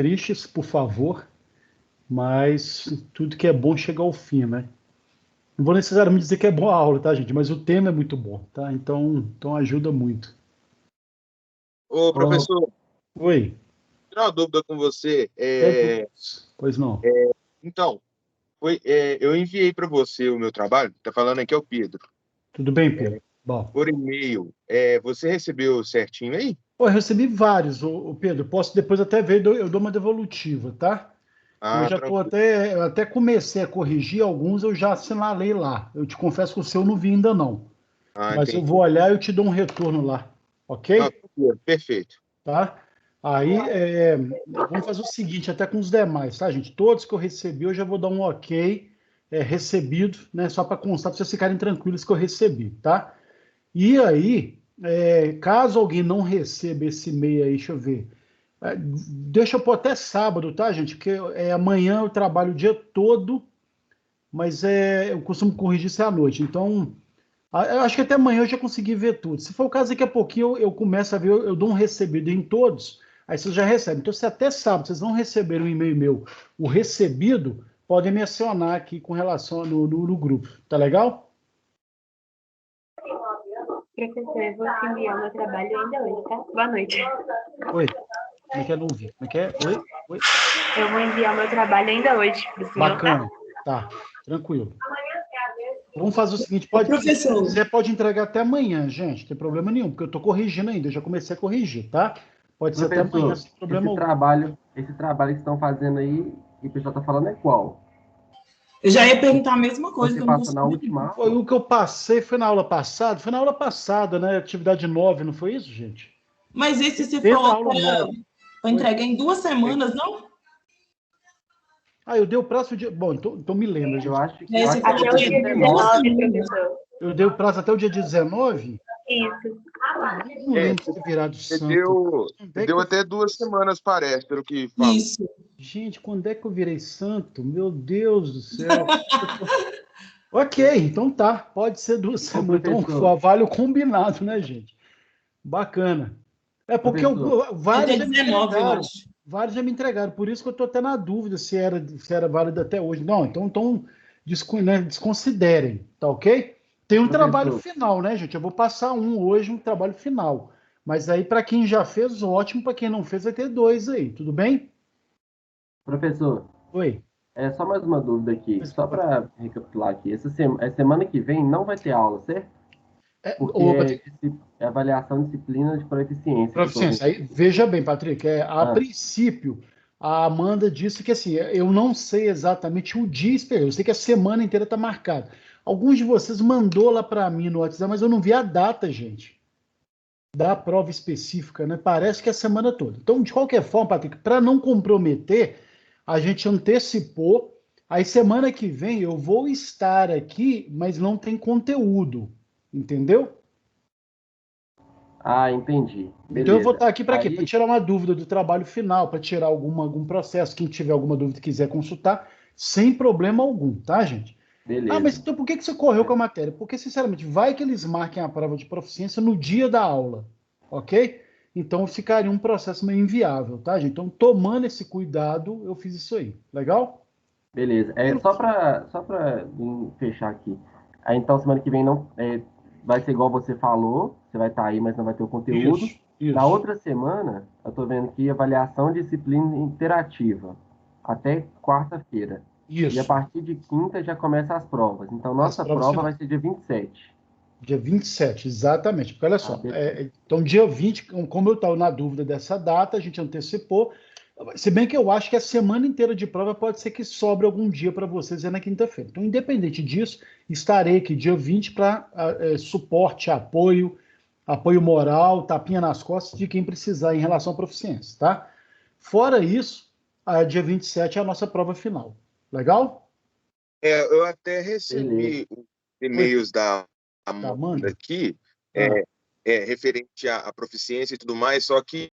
tristes, por favor, mas tudo que é bom chega ao fim, né? Não vou necessariamente dizer que é boa a aula, tá, gente? Mas o tema é muito bom, tá? Então ajuda muito. Ô, professor, Oi, tirar uma dúvida com você. pois não. Então, eu enviei para você o meu trabalho, tá falando aqui é o Pedro, Tudo bem, Pedro? Bom, por e-mail. Você recebeu certinho aí? pô, eu recebi vários, Pedro. Posso depois até ver, eu dou uma devolutiva, tá? Eu Ah, já estou tranquilo. até, eu até comecei a corrigir alguns, eu já assinalei lá. Eu te confesso que o seu eu não vi ainda não. Ah, Mas eu entendi. vou olhar e eu te dou um retorno lá, Não, ok? tranquilo, perfeito. Tá? Aí, vamos fazer o seguinte, até com os demais, tá, gente? Todos que eu recebi, eu já vou dar um ok, recebido, né? Só para constar, para vocês ficarem tranquilos que eu recebi, tá? E aí, caso alguém não receba esse e-mail aí, deixa eu ver. Deixa eu pôr até sábado, tá, gente? Porque amanhã eu trabalho o dia todo, mas eu costumo corrigir isso à noite. Então, eu acho que até amanhã eu já consegui ver tudo. Se for o caso, daqui a pouquinho eu começo a ver, eu dou um recebido em todos, aí vocês já recebem. Então, se até sábado vocês não receberam um e-mail meu, o recebido, podem me acionar aqui com relação no grupo. Tá legal? Professor, eu vou te enviar o meu trabalho ainda hoje, tá? Boa noite. Oi, como é que é? Não ouvi. Como é que é? Oi? Oi? Eu vou enviar o meu trabalho ainda hoje pro senhor, tá? Bacana. Tá, tranquilo. Vamos fazer o seguinte, Ô, professor, você pode entregar até amanhã, gente, não tem problema nenhum, porque eu estou corrigindo ainda, eu já comecei a corrigir, tá? Pode ser até amanhã, Professor, sem problema algum. esse trabalho que estão fazendo aí, e o pessoal está falando é qual? eu já ia perguntar a mesma coisa, Você que eu não passou na consegui. última Foi aula? o que eu passei, foi na aula passada, né? Atividade 9, não foi isso, gente? Mas esse você Desde a falou aula 9. para entregar em 2 semanas, não? Ah, eu dei o prazo de. Bom, então me lembra, Eu gente. acho que Esse foi Até o dia dia 2 19. 19, semanas. professor. Eu dei o prazo até o dia 19? Isso. Não lembro de ter virado Você santo. deu, Quando você é que deu eu... até 2 semanas, parece, pelo que falou. Isso. Gente, quando é que eu virei santo? Meu Deus do céu. Ok, então tá. Pode ser 2 semanas. Então Professor, vale o combinado, né, gente? Bacana. É porque professor, vários Até já me 19, eu entregaram. acho. Vários já me entregaram. Por isso que eu estou até na dúvida se era válido até hoje. Não, então né, desconsiderem, tá ok? Tem um trabalho professor, final, né, gente? Eu vou passar hoje, um trabalho final. Mas aí, para quem já fez, ótimo. Para quem não fez, vai ter 2 aí. Tudo bem? professor, Oi. é só mais uma dúvida aqui, Pois só pode. para recapitular aqui. Semana que vem não vai ter aula, certo? Porque Patrick, é avaliação de disciplina de proficiência que eu estou vendo. proficiência. Aí, veja bem, Patrick, a Ah, princípio, a Amanda disse que assim, eu não sei exatamente o dia específico, eu sei que a semana inteira está marcada. Alguns de vocês mandou lá para mim no WhatsApp, mas eu não vi a data, gente, da prova específica, né? Parece que é a semana toda. Então, de qualquer forma, Patrick, para não comprometer, a gente antecipou. Aí, semana que vem, eu vou estar aqui, mas não tem conteúdo, entendeu? entendi. Então eu vou Beleza. estar aqui para quê? Para Aí, tirar uma dúvida do trabalho final, para tirar algum processo. Quem tiver alguma dúvida e quiser consultar, sem problema algum, tá, gente? Ah, mas beleza. então por que você correu com a matéria? Porque, sinceramente, vai que eles marquem a prova de proficiência no dia da aula, ok? Então ficaria um processo meio inviável, tá, gente? Então, tomando esse cuidado, eu fiz isso aí. Legal? Beleza. Só para fechar aqui. Aí, então, semana que vem não vai ser igual você falou. Você vai estar aí, mas não vai ter o conteúdo. Isso, Na isso, outra semana, eu estou vendo aqui avaliação de disciplina interativa. Até quarta-feira. E a isso. partir de quinta já começa as provas. Então, As nossa provas prova finais. vai ser dia 27. Dia 27, exatamente. Porque olha Ah, só, beleza. então dia 20, como eu estava na dúvida dessa data, a gente antecipou. Se bem que eu acho que a semana inteira de prova pode ser que sobre algum dia para vocês na quinta-feira. Então, independente disso, estarei aqui dia 20 para suporte, apoio moral, tapinha nas costas de quem precisar em relação à proficiência, tá? Fora isso, dia 27 é a nossa prova final. Legal? Eu até Beleza. recebi os Oi, e-mails da tá, Amanda Amanda? aqui, Ah, referente à proficiência e tudo mais, só que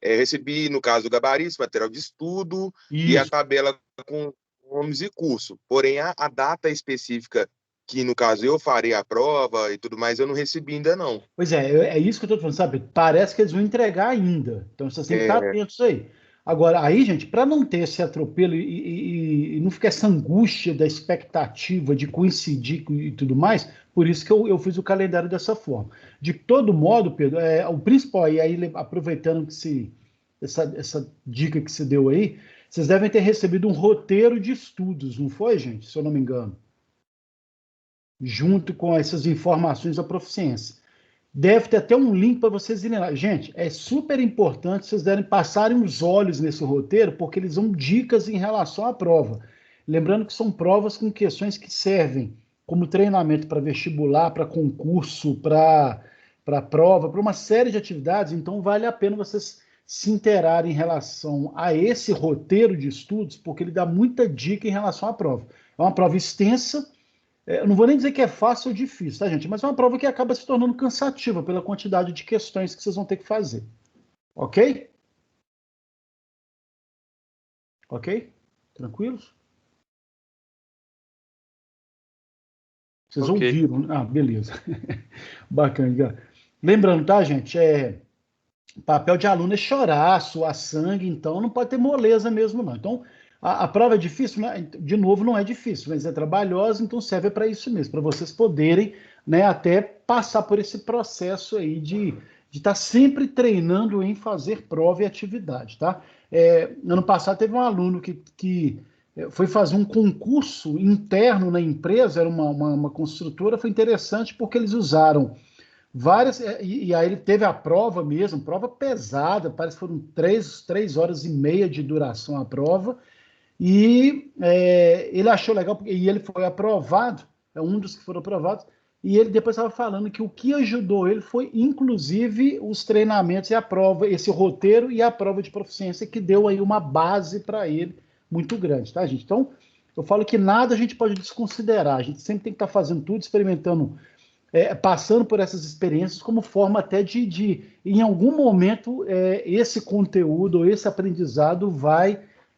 recebi, no caso, o gabarito, material de estudo e a isso. tabela com nomes e curso. Porém, a data específica que, no caso, eu farei a prova e tudo mais, eu não recebi ainda não. Pois é isso que eu estou falando, sabe? Parece que eles vão entregar ainda. Então vocês têm que estar É, atentos aí. Agora, aí, gente, para não ter esse atropelo e não ficar essa angústia da expectativa de coincidir e tudo mais, por isso que eu fiz o calendário dessa forma. De todo modo, Pedro, o principal, e aí aproveitando que essa dica que você deu aí, vocês devem ter recebido um roteiro de estudos, não foi, gente? Se eu não me engano. Junto com essas informações da proficiência. Deve ter até um link para vocês irem lá. Gente, é super importante vocês passarem os olhos nesse roteiro, porque eles dão dicas em relação à prova. Lembrando que são provas com questões que servem como treinamento para vestibular, para concurso, para prova, para uma série de atividades. Então, vale a pena vocês se interarem em relação a esse roteiro de estudos, porque ele dá muita dica em relação à prova. É uma prova extensa. Eu não vou nem dizer que é fácil ou difícil, tá, gente? Mas é uma prova que acaba se tornando cansativa pela quantidade de questões que vocês vão ter que fazer. Ok? Ok? Tranquilos? Vocês Ok. ouviram, né? Ah, beleza. Bacana. Lembrando, tá, gente? Papel de aluno é chorar, suar sangue, então não pode ter moleza mesmo, não. Então, a prova é difícil, né? De novo, não é difícil, mas é trabalhosa, então serve para isso mesmo, para vocês poderem, né, até passar por esse processo aí de estar sempre treinando em fazer prova e atividade, tá? Ano passado teve um aluno que foi fazer um concurso interno na empresa, era uma construtora, foi interessante porque eles usaram várias, e aí ele teve a prova mesmo, prova pesada, parece que foram 3 horas e meia de duração a prova, e ele achou legal, e ele foi aprovado, é um dos que foram aprovados, e ele depois estava falando que o que ajudou ele foi, inclusive, os treinamentos e a prova, esse roteiro e a prova de proficiência, que deu aí uma base para ele muito grande, tá, gente? Então, eu falo que nada a gente pode desconsiderar, a gente sempre tem que estar fazendo tudo, experimentando, passando por essas experiências como forma até de em algum momento, esse conteúdo, esse aprendizado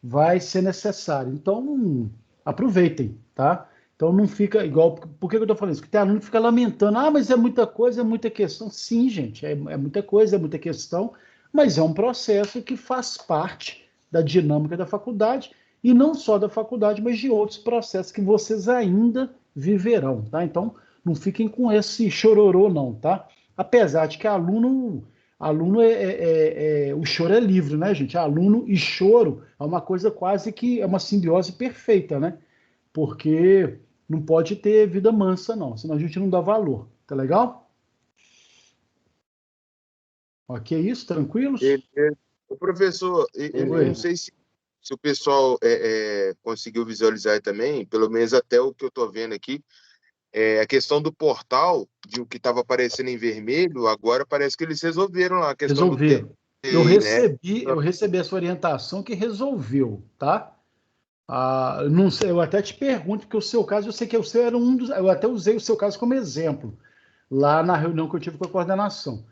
vai ser necessário. Então, aproveitem, tá? Então, não fica igual... Por que eu estou falando isso? Porque tem aluno que fica lamentando, mas é muita coisa, é muita questão. Sim, gente, é muita coisa, é muita questão, mas é um processo que faz parte da dinâmica da faculdade, e não só da faculdade, mas de outros processos que vocês ainda viverão, tá? Então, não fiquem com esse chororô, não, tá? Apesar de que aluno o choro é livre, né, gente? Aluno e choro é uma coisa quase que é uma simbiose perfeita, né? Porque não pode ter vida mansa, não, senão a gente não dá valor. Tá legal? Ok, isso? Tranquilos? O professor, eu não sei se o pessoal conseguiu visualizar aí também, pelo menos até o que eu estou vendo aqui, a questão do portal, de o que estava aparecendo em vermelho, agora parece que eles resolveram lá a questão Resolveram. do TI, né? Eu recebi essa orientação que resolveu, tá? Não sei, eu até te pergunto, porque o seu caso, eu sei que o seu era um dos. Eu até usei o seu caso como exemplo, lá na reunião que eu tive com a coordenação.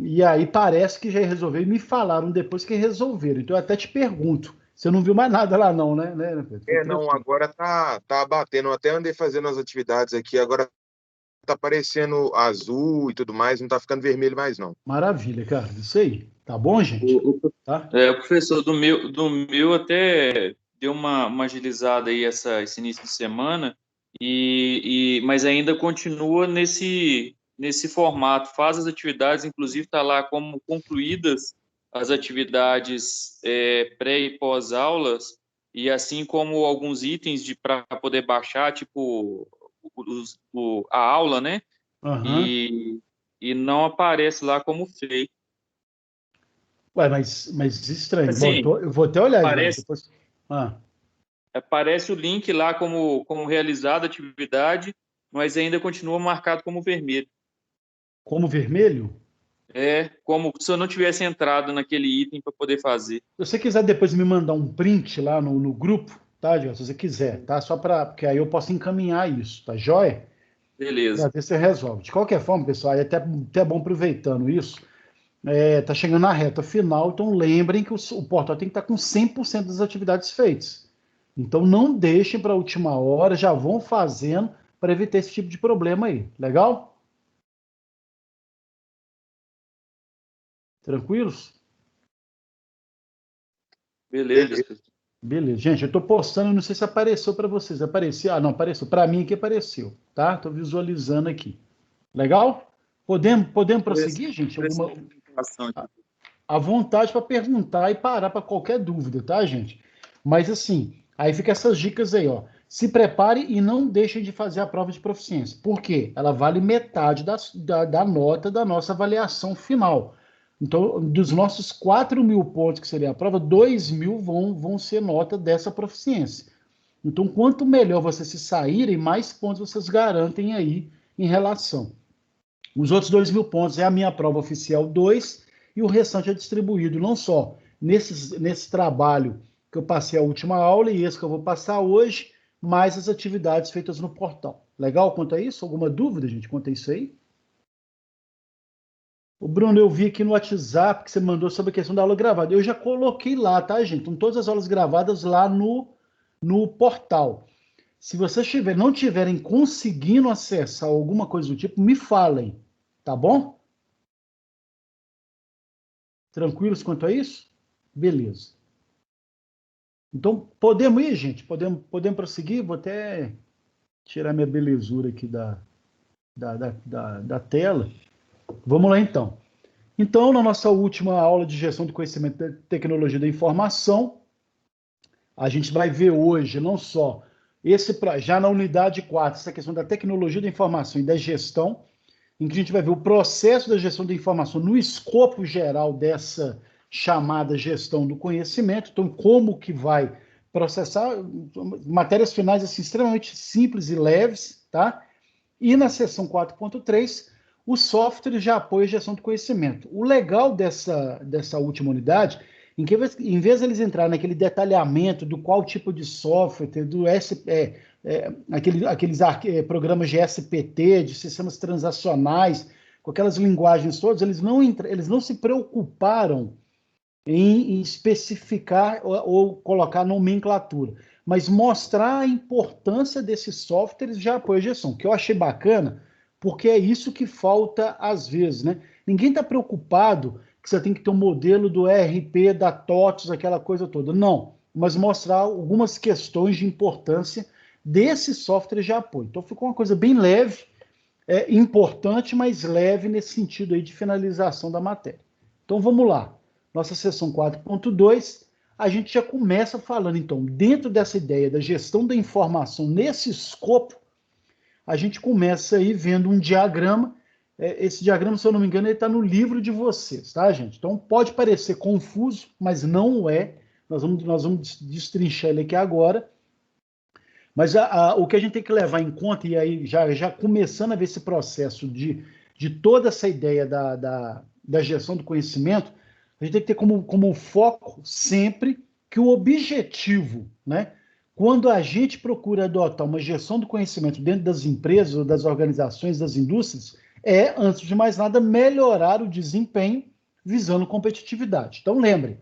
E aí parece que já resolveu, e me falaram depois que resolveram. Então eu até te pergunto. Você não viu mais nada lá, não, né, Pedro? Não, agora tá batendo. Eu até andei fazendo as atividades aqui, agora tá aparecendo azul e tudo mais, não tá ficando vermelho mais, não. Maravilha, cara. Isso aí. Tá bom, gente? Tá? O professor, do meu até deu uma agilizada aí esse início de semana, mas ainda continua nesse formato. Faz as atividades, inclusive está lá como concluídas as atividades pré e pós-aulas, e assim como alguns itens para poder baixar, tipo a aula, né? Aham. E não aparece lá como feito. Ué, mas estranho. Bom, Assim, eu vou até olhar então. aparece Depois... Ah, Aparece o link lá como realizada a atividade, mas ainda continua marcado como vermelho. como vermelho? Como se eu não tivesse entrado naquele item para poder fazer. Se você quiser depois me mandar um print lá no grupo, tá, Joia? Se você quiser, tá? Só para. Porque aí eu posso encaminhar isso, tá joia? Para Beleza. ver se você resolve. De qualquer forma, pessoal, é até bom aproveitando isso. Tá chegando na reta final, então lembrem que o portal tem que estar com 100% das atividades feitas. Então não deixem para a última hora, já vão fazendo para evitar esse tipo de problema aí. Legal? Tranquilos? Beleza. Beleza. Gente, eu estou postando, não sei se apareceu para vocês. Apareceu? Ah, não, apareceu. Para mim aqui apareceu, tá? Estou visualizando aqui. Legal? Podemos prosseguir, gente? Alguma à vontade para perguntar e parar para qualquer dúvida, tá, gente? Mas assim, aí fica essas dicas aí, ó. Se prepare e não deixe de fazer a prova de proficiência. Por quê? Ela vale metade da nota da nossa avaliação final. Então, dos nossos 4.000 pontos que seria a prova, 2.000 vão ser nota dessa proficiência. Então, quanto melhor vocês se saírem, mais pontos vocês garantem aí em relação. Os outros 2.000 pontos é a minha prova oficial 2 e o restante é distribuído não só nesse trabalho que eu passei a última aula e esse que eu vou passar hoje, mais as atividades feitas no portal. Legal quanto a isso? Alguma dúvida, gente, quanto a isso aí? O Bruno, eu vi aqui no WhatsApp que você mandou sobre a questão da aula gravada. Eu já coloquei lá, tá, gente? Estão todas as aulas gravadas lá no portal. Se vocês não tiverem conseguindo acessar alguma coisa do tipo, me falem, tá bom? Tranquilos quanto a isso? Beleza. Então, podemos ir, gente? Podemos prosseguir? Vou até tirar minha belezura aqui da tela. Vamos lá, então. Então, na nossa última aula de gestão do conhecimento e tecnologia da informação, a gente vai ver hoje, não só já na unidade 4, essa questão da tecnologia da informação e da gestão, em que a gente vai ver o processo da gestão da informação no escopo geral dessa chamada gestão do conhecimento. Então, como que vai processar matérias finais assim, extremamente simples e leves, tá? E na seção 4.3, os softwares de apoio à gestão do conhecimento. O legal dessa última unidade, em que em vez de eles entrarem naquele detalhamento do qual tipo de software, do aqueles programas de SPT, de sistemas transacionais, com aquelas linguagens todas, eles não se preocuparam em especificar ou colocar nomenclatura, mas mostrar a importância desses softwares de apoio à gestão, que eu achei bacana, porque é isso que falta às vezes, né? Ninguém está preocupado que você tem que ter um modelo do ERP, da TOTS, aquela coisa toda. Não, mas mostrar algumas questões de importância desses softwares de apoio. Então ficou uma coisa bem leve, importante, mas leve nesse sentido aí de finalização da matéria. Então vamos lá. Nossa seção 4.2, a gente já começa falando, então, dentro dessa ideia da gestão da informação nesse escopo, a gente começa aí vendo um diagrama. Esse diagrama, se eu não me engano, ele está no livro de vocês, tá, gente? Então, pode parecer confuso, mas não é. Nós vamos destrinchar ele aqui agora. Mas o que a gente tem que levar em conta, e aí já começando a ver esse processo de toda essa ideia da gestão do conhecimento, a gente tem que ter como foco sempre que o objetivo, né? Quando a gente procura adotar uma gestão do conhecimento dentro das empresas, ou das organizações, das indústrias, antes de mais nada, melhorar o desempenho visando competitividade. Então, lembre,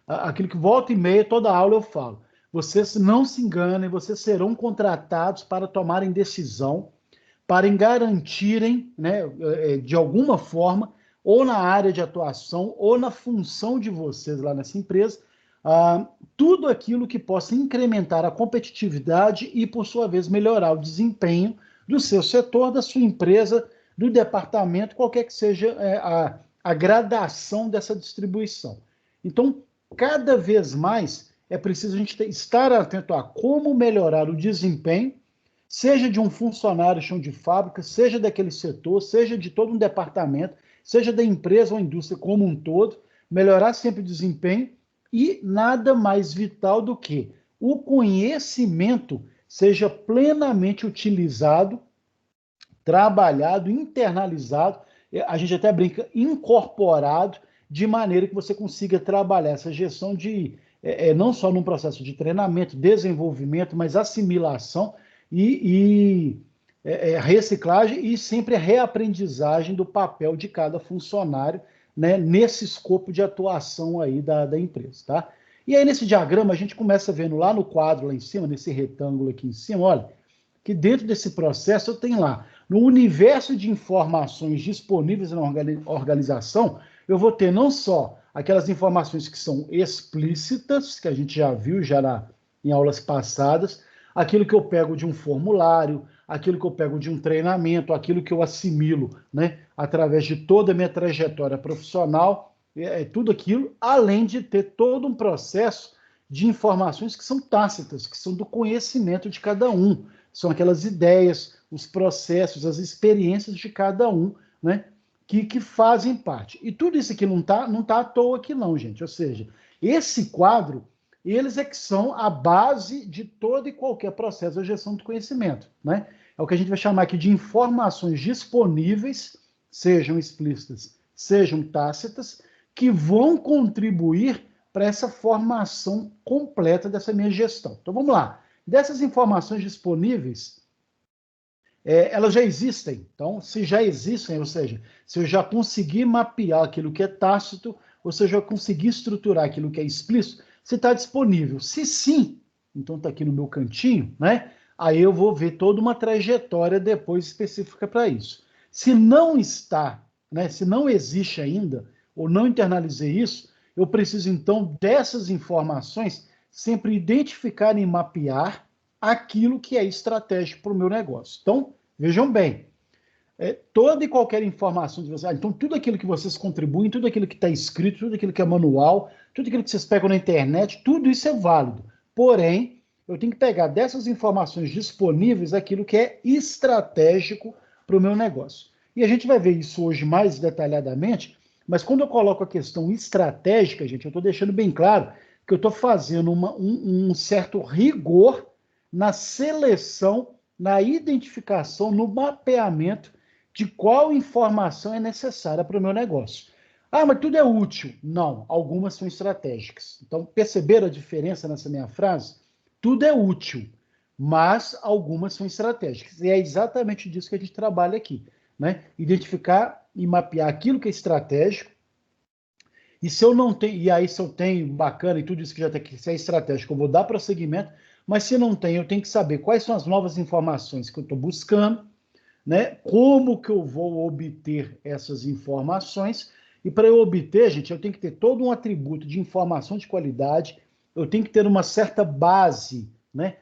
aquilo que volta e meia, toda aula eu falo, vocês não se enganem, vocês serão contratados para tomarem decisão, para garantirem, né, de alguma forma, ou na área de atuação, ou na função de vocês lá nessa empresa, tudo aquilo que possa incrementar a competitividade e, por sua vez, melhorar o desempenho do seu setor, da sua empresa, do departamento, qualquer que seja a gradação dessa distribuição. Então, cada vez mais é preciso a gente estar atento a como melhorar o desempenho, seja de um funcionário chão de fábrica, seja daquele setor, seja de todo um departamento, seja da empresa ou indústria como um todo, melhorar sempre o desempenho e nada mais vital do que o conhecimento seja plenamente utilizado, trabalhado, internalizado, a gente até brinca, incorporado, de maneira que você consiga trabalhar essa gestão não só num processo de treinamento, desenvolvimento, mas assimilação e reciclagem e sempre a reaprendizagem do papel de cada funcionário, né, nesse escopo de atuação aí da empresa, tá? E aí nesse diagrama a gente começa vendo lá no quadro, lá em cima, nesse retângulo aqui em cima, olha, que dentro desse processo eu tenho lá, no universo de informações disponíveis na organização, eu vou ter não só aquelas informações que são explícitas, que a gente já viu em aulas passadas, aquilo que eu pego de um formulário, aquilo que eu pego de um treinamento, aquilo que eu assimilo, né, através de toda a minha trajetória profissional, tudo aquilo, além de ter todo um processo de informações que são tácitas, que são do conhecimento de cada um, são aquelas ideias, os processos, as experiências de cada um, né, que fazem parte. E tudo isso aqui não tá à toa aqui não, gente. Ou seja, esse quadro, eles é que são a base de todo e qualquer processo de gestão do conhecimento, né? É o que a gente vai chamar aqui de informações disponíveis, sejam explícitas, sejam tácitas, que vão contribuir para essa formação completa dessa minha gestão. Então, vamos lá. Dessas informações disponíveis, elas já existem. Então, se já existem, ou seja, se eu já consegui mapear aquilo que é tácito, ou se eu já consegui estruturar aquilo que é explícito, se está disponível. Se sim, então está aqui no meu cantinho, né? Aí eu vou ver toda uma trajetória depois específica para isso. Se não está, né? Se não existe ainda, ou não internalizei isso, eu preciso então dessas informações sempre identificar e mapear aquilo que é estratégico para o meu negócio. Então, vejam bem, toda e qualquer informação de vocês, então tudo aquilo que vocês contribuem, tudo aquilo que está escrito, tudo aquilo que é manual, tudo aquilo que vocês pegam na internet, tudo isso é válido. Porém, eu tenho que pegar dessas informações disponíveis aquilo que é estratégico para o meu negócio. E a gente vai ver isso hoje mais detalhadamente, mas quando eu coloco a questão estratégica, gente, eu estou deixando bem claro que eu estou fazendo um certo rigor na seleção, na identificação, no mapeamento de qual informação é necessária para o meu negócio. Ah, mas tudo é útil. Não, algumas são estratégicas. Então, perceberam a diferença nessa minha frase? Tudo é útil, mas algumas são estratégicas. E é exatamente disso que a gente trabalha aqui, né? Identificar e mapear aquilo que é estratégico. E se eu não tenho, e aí se eu tenho bacana e tudo isso que já tem que ser estratégico, eu vou dar prosseguimento, mas se não tem, eu tenho que saber quais são as novas informações que eu estou buscando, né? Como que eu vou obter essas informações? E para eu obter, gente, eu tenho que ter todo um atributo de informação de qualidade, eu tenho que ter uma certa base, né?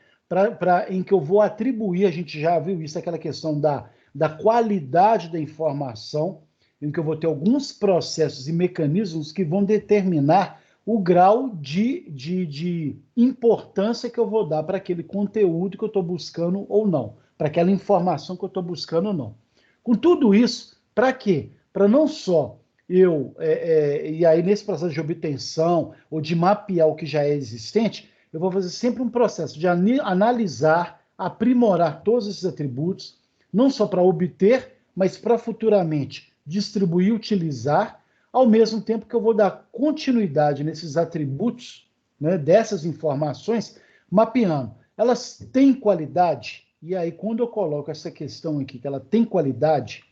Em que eu vou atribuir, a gente já viu isso, aquela questão da qualidade da informação, em que eu vou ter alguns processos e mecanismos que vão determinar o grau de importância que eu vou dar para aquele conteúdo que eu estou buscando ou não, para aquela informação que eu estou buscando ou não. Com tudo isso, para quê? Para não só e aí nesse processo de obtenção ou de mapear o que já é existente, eu vou fazer sempre um processo de analisar, aprimorar todos esses atributos, não só para obter, mas para futuramente distribuir e utilizar, ao mesmo tempo que eu vou dar continuidade nesses atributos, né, dessas informações, mapeando. Elas têm qualidade? E aí, quando eu coloco essa questão aqui, que ela tem qualidade,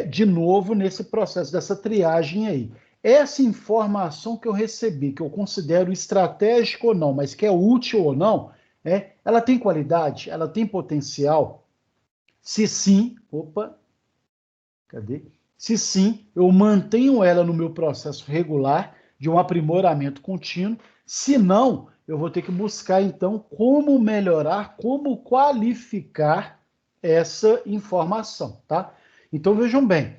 de novo, nesse processo dessa triagem aí. Essa informação que eu recebi, que eu considero estratégica ou não, mas que é útil ou não, ela tem qualidade? Ela tem potencial? Se sim, cadê? Se sim, eu mantenho ela no meu processo regular de um aprimoramento contínuo. Se não, eu vou ter que buscar, então, como melhorar, como qualificar essa informação, tá? Então, vejam bem,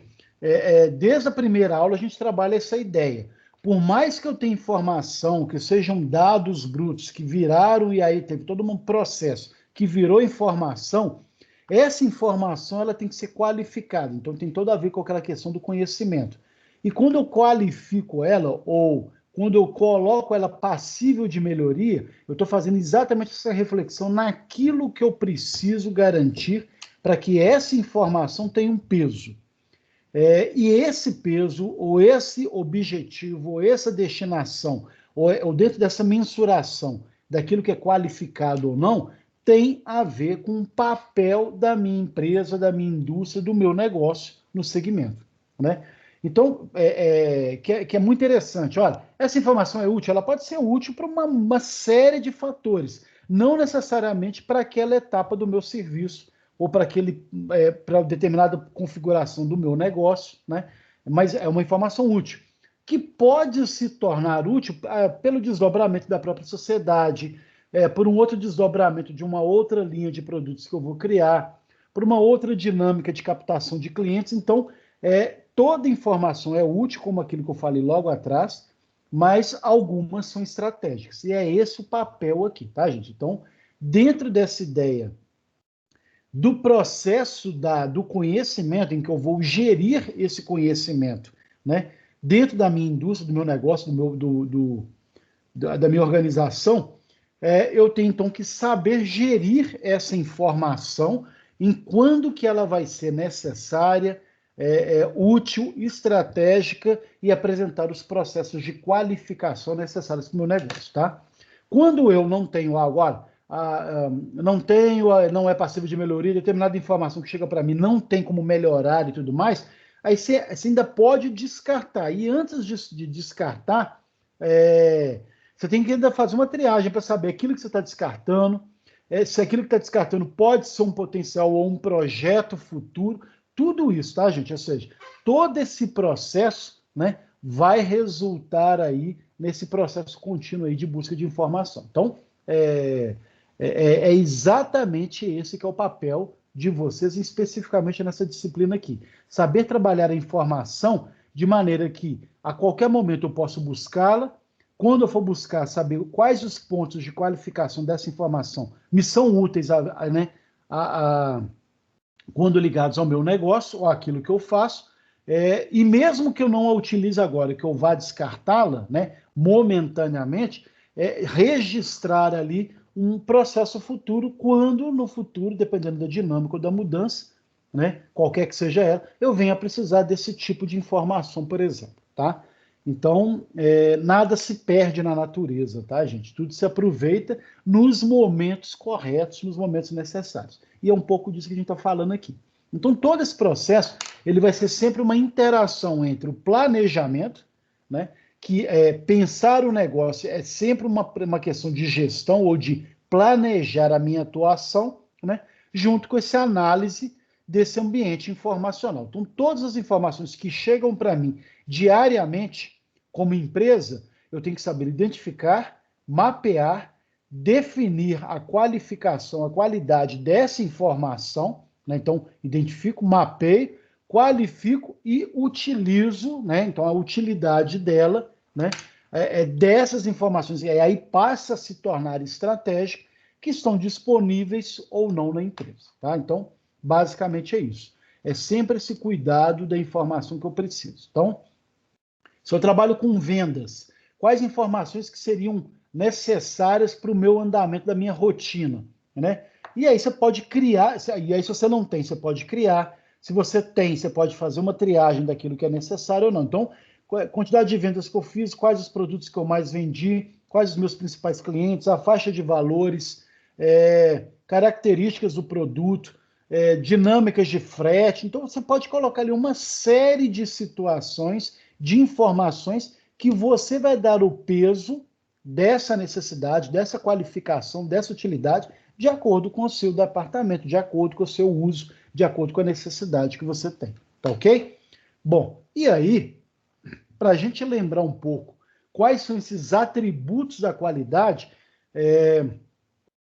desde a primeira aula a gente trabalha essa ideia. Por mais que eu tenha informação, que sejam dados brutos, que viraram, e aí teve todo um processo que virou informação, essa informação ela tem que ser qualificada, então tem todo a ver com aquela questão do conhecimento. E quando eu qualifico ela, ou quando eu coloco ela passível de melhoria, eu estou fazendo exatamente essa reflexão naquilo que eu preciso garantir para que essa informação tenha um peso. E esse peso, ou esse objetivo, ou essa destinação, ou dentro dessa mensuração daquilo que é qualificado ou não, tem a ver com o papel da minha empresa, da minha indústria, do meu negócio no segmento, né? Então, que é muito interessante. Olha, essa informação é útil? Ela pode ser útil para uma série de fatores, não necessariamente para aquela etapa do meu serviço ou para determinada configuração do meu negócio, né? Mas é uma informação útil. que pode se tornar útil pelo desdobramento da própria sociedade, por um outro desdobramento de uma outra linha de produtos que eu vou criar, por uma outra dinâmica de captação de clientes. Então, toda informação é útil, como aquilo que eu falei logo atrás, mas algumas são estratégicas. E é esse o papel aqui, tá, gente? Então, dentro dessa ideia do processo do conhecimento, em que eu vou gerir esse conhecimento, né, dentro da minha indústria, do meu negócio, da minha organização, eu tenho, então, que saber gerir essa informação em quando que ela vai ser necessária, útil, estratégica e apresentar os processos de qualificação necessários para o meu negócio, tá? Quando eu não tenho agora, não é passível de melhoria, determinada informação que chega para mim não tem como melhorar e tudo mais, aí você ainda pode descartar. E antes de descartar, você tem que ainda fazer uma triagem para saber aquilo que você está descartando, se aquilo que está descartando pode ser um potencial ou um projeto futuro, tudo isso, tá, gente? Ou seja, todo esse processo, né, vai resultar aí nesse processo contínuo aí de busca de informação. Então, é exatamente esse que é o papel de vocês, especificamente nessa disciplina aqui. Saber trabalhar a informação de maneira que, a qualquer momento, eu posso buscá-la. Quando eu for buscar, saber quais os pontos de qualificação dessa informação me são úteis, quando ligados ao meu negócio ou àquilo que eu faço, e mesmo que eu não a utilize agora, que eu vá descartá-la, né, momentaneamente, registrar ali um processo futuro, quando no futuro, dependendo da dinâmica ou da mudança, né, qualquer que seja ela, eu venha a precisar desse tipo de informação, por exemplo, tá? Então, nada se perde na natureza, tá, gente? Tudo se aproveita nos momentos corretos, nos momentos necessários. E é um pouco disso que a gente está falando aqui. Então, todo esse processo, ele vai ser sempre uma interação entre o planejamento, né, que pensar o negócio é sempre uma questão de gestão ou de planejar a minha atuação, né, junto com essa análise desse ambiente informacional. Então, todas as informações que chegam para mim diariamente, como empresa, eu tenho que saber identificar, mapear, definir a qualificação, a qualidade dessa informação, né? Então, identifico, mapeio, qualifico e utilizo, né? Então, a utilidade dela, né, dessas informações, e aí passa a se tornar estratégica, que estão disponíveis ou não na empresa, tá? Então, basicamente é isso. É sempre esse cuidado da informação que eu preciso. Então, se eu trabalho com vendas, quais informações que seriam necessárias para o meu andamento da minha rotina, né? E aí você pode criar, e aí se você não tem, você pode criar. Se você tem, você pode fazer uma triagem daquilo que é necessário ou não. Então, quantidade de vendas que eu fiz, quais os produtos que eu mais vendi, quais os meus principais clientes, a faixa de valores, características do produto, dinâmicas de frete. Então, você pode colocar ali uma série de situações, de informações que você vai dar o peso dessa necessidade, dessa qualificação, dessa utilidade, de acordo com o seu departamento, de acordo com o seu uso, de acordo com a necessidade que você tem. Tá ok? Bom, e aí, para a gente lembrar um pouco quais são esses atributos da qualidade,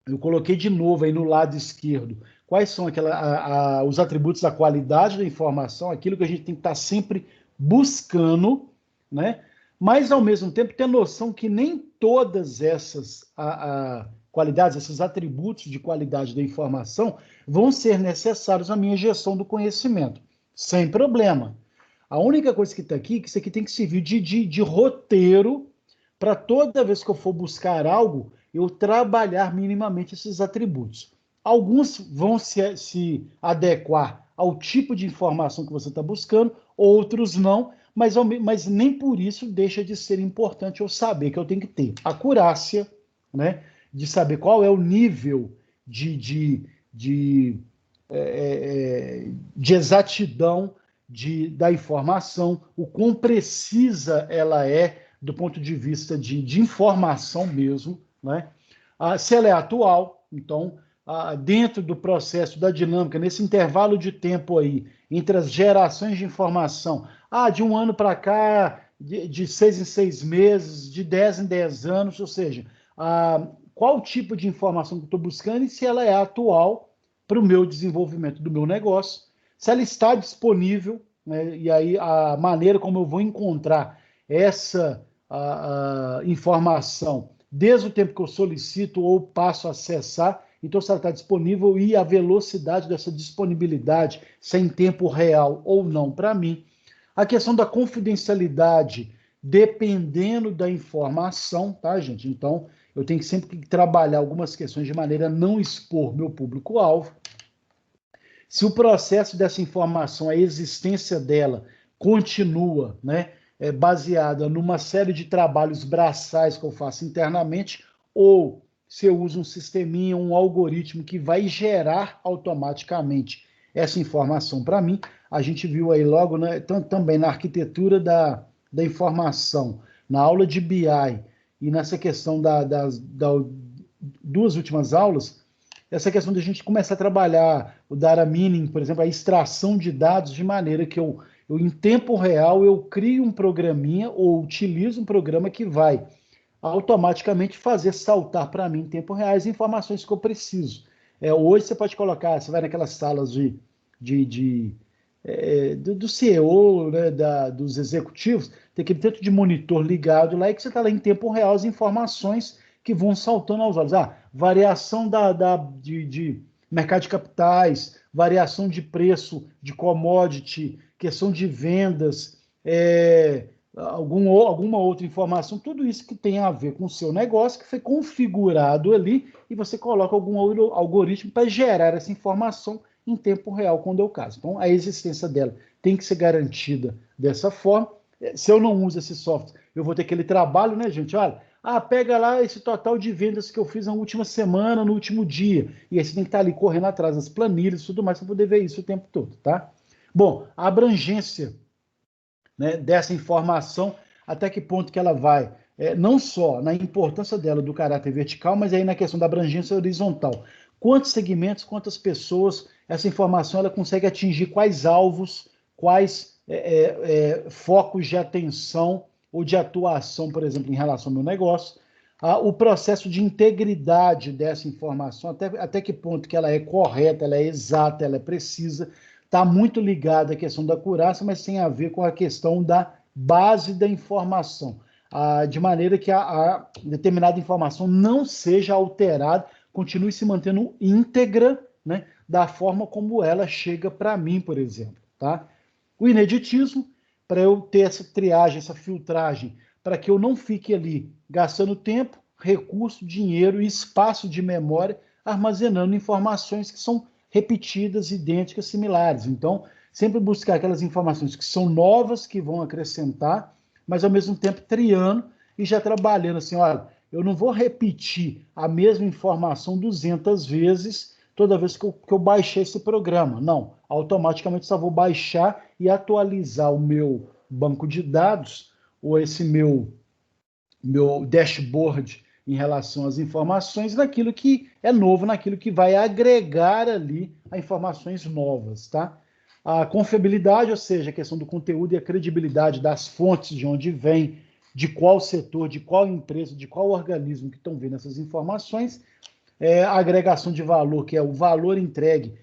eu coloquei de novo aí no lado esquerdo, quais são os atributos da qualidade da informação, aquilo que a gente tem que estar sempre buscando, né? Mas, ao mesmo tempo, ter noção que nem todas essas qualidades, esses atributos de qualidade da informação vão ser necessários à minha gestão do conhecimento, sem problema. A única coisa que está aqui, que isso aqui tem que servir de roteiro para toda vez que eu for buscar algo, eu trabalhar minimamente esses atributos. Alguns vão se adequar ao tipo de informação que você está buscando, outros não, mas nem por isso deixa de ser importante eu saber que eu tenho que ter acurácia, né, de saber qual é o nível de exatidão da informação, o quão precisa ela é do ponto de vista de informação mesmo, né? Se ela é atual, então, dentro do processo da dinâmica, nesse intervalo de tempo aí, entre as gerações de informação, de um ano para cá, de 6 em 6 meses, de 10 em 10 anos, ou seja, qual tipo de informação que eu estou buscando e se ela é atual para o meu desenvolvimento do meu negócio, se ela está disponível, né, e aí a maneira como eu vou encontrar essa informação desde o tempo que eu solicito ou passo a acessar, então se ela está disponível e a velocidade dessa disponibilidade, se é em tempo real ou não para mim. A questão da confidencialidade, dependendo da informação, tá, gente? Então, eu tenho que sempre trabalhar algumas questões de maneira a não expor meu público-alvo. Se o processo dessa informação, a existência dela, continua, né, baseada numa série de trabalhos braçais que eu faço internamente, ou se eu uso um sisteminha, um algoritmo que vai gerar automaticamente essa informação para mim. A gente viu aí logo, né, também na arquitetura da informação, na aula de BI e nessa questão das duas últimas aulas, essa questão de a gente começar a trabalhar o data mining, por exemplo, a extração de dados de maneira que eu em tempo real, eu crio um programinha ou utilizo um programa que vai automaticamente fazer saltar para mim em tempo real as informações que eu preciso. Hoje você pode colocar, você vai naquelas salas do CEO, né, dos executivos, tem aquele tanto de monitor ligado lá e que você está lá em tempo real as informações que vão saltando aos olhos. Variação de mercado de capitais, variação de preço de commodity, questão de vendas, alguma outra informação, tudo isso que tem a ver com o seu negócio, que foi configurado ali, e você coloca algum algoritmo para gerar essa informação em tempo real, quando é o caso. Então, a existência dela tem que ser garantida dessa forma. Se eu não uso esse software, eu vou ter aquele trabalho, né, gente? Olha, pega lá esse total de vendas que eu fiz na última semana, no último dia. E aí você tem que estar ali correndo atrás das planilhas e tudo mais para poder ver isso o tempo todo, tá? Bom, a abrangência, né, dessa informação, até que ponto que ela vai, não só na importância dela do caráter vertical, mas aí na questão da abrangência horizontal. Quantos segmentos, quantas pessoas, essa informação ela consegue atingir quais alvos, quais focos de atenção ou de atuação, por exemplo, em relação ao meu negócio. O processo de integridade dessa informação, até que ponto que ela é correta, ela é exata, ela é precisa, está muito ligada à questão da acurácia, mas tem a ver com a questão da base da informação, de maneira que a determinada informação não seja alterada, continue se mantendo íntegra, né, da forma como ela chega para mim, por exemplo. Tá? O ineditismo, para eu ter essa triagem, essa filtragem, para que eu não fique ali gastando tempo, recurso, dinheiro e espaço de memória armazenando informações que são repetidas, idênticas, similares. Então, sempre buscar aquelas informações que são novas, que vão acrescentar, mas ao mesmo tempo triando e já trabalhando assim, olha, eu não vou repetir a mesma informação 200 vezes toda vez que eu baixei esse programa. Não, automaticamente só vou baixar e atualizar o meu banco de dados ou esse meu dashboard em relação às informações naquilo que é novo, naquilo que vai agregar ali a informações novas, tá? A confiabilidade, ou seja, a questão do conteúdo e a credibilidade das fontes de onde vem, de qual setor, de qual empresa, de qual organismo que estão vendo essas informações, a agregação de valor, que é o valor entregue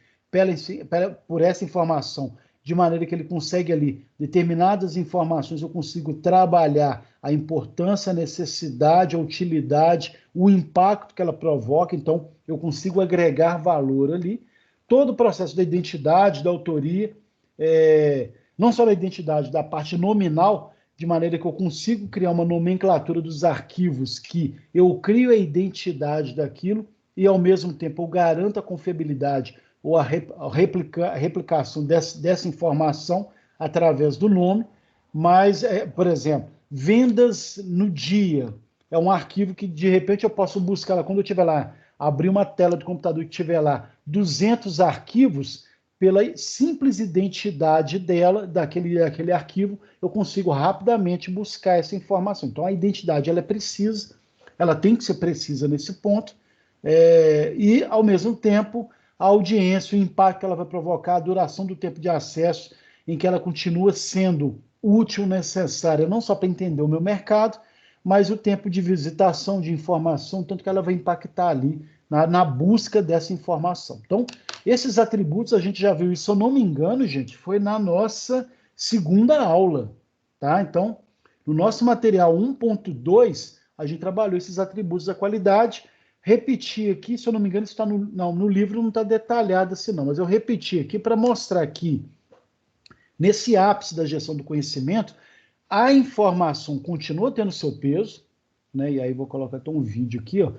por essa informação, de maneira que ele consegue ali, determinadas informações, eu consigo trabalhar a importância, a necessidade, a utilidade, o impacto que ela provoca, então eu consigo agregar valor ali. Todo o processo da identidade, da autoria, não só da identidade, da parte nominal, de maneira que eu consigo criar uma nomenclatura dos arquivos que eu crio a identidade daquilo e, ao mesmo tempo, eu garanto a confiabilidade ou a replicação dessa informação através do nome. Mas, por exemplo, vendas no dia é um arquivo que, de repente, eu posso buscar lá, quando eu estiver lá, abrir uma tela do computador e tiver lá 200 arquivos, pela simples identidade daquele arquivo, eu consigo rapidamente buscar essa informação. Então, a identidade ela é precisa, ela tem que ser precisa nesse ponto, e, ao mesmo tempo, a audiência, o impacto que ela vai provocar, a duração do tempo de acesso, em que ela continua sendo útil, necessária, não só para entender o meu mercado, mas o tempo de visitação de informação, tanto que ela vai impactar ali na busca dessa informação. Então, esses atributos, a gente já viu isso, se eu não me engano, gente, foi na nossa segunda aula, tá? Então, no nosso material 1.2, a gente trabalhou esses atributos da qualidade. Repeti aqui, se eu não me engano, isso está no livro, não está detalhado assim não, mas eu repeti aqui para mostrar que nesse ápice da gestão do conhecimento, a informação continua tendo seu peso, né? E aí vou colocar até um vídeo aqui, ó.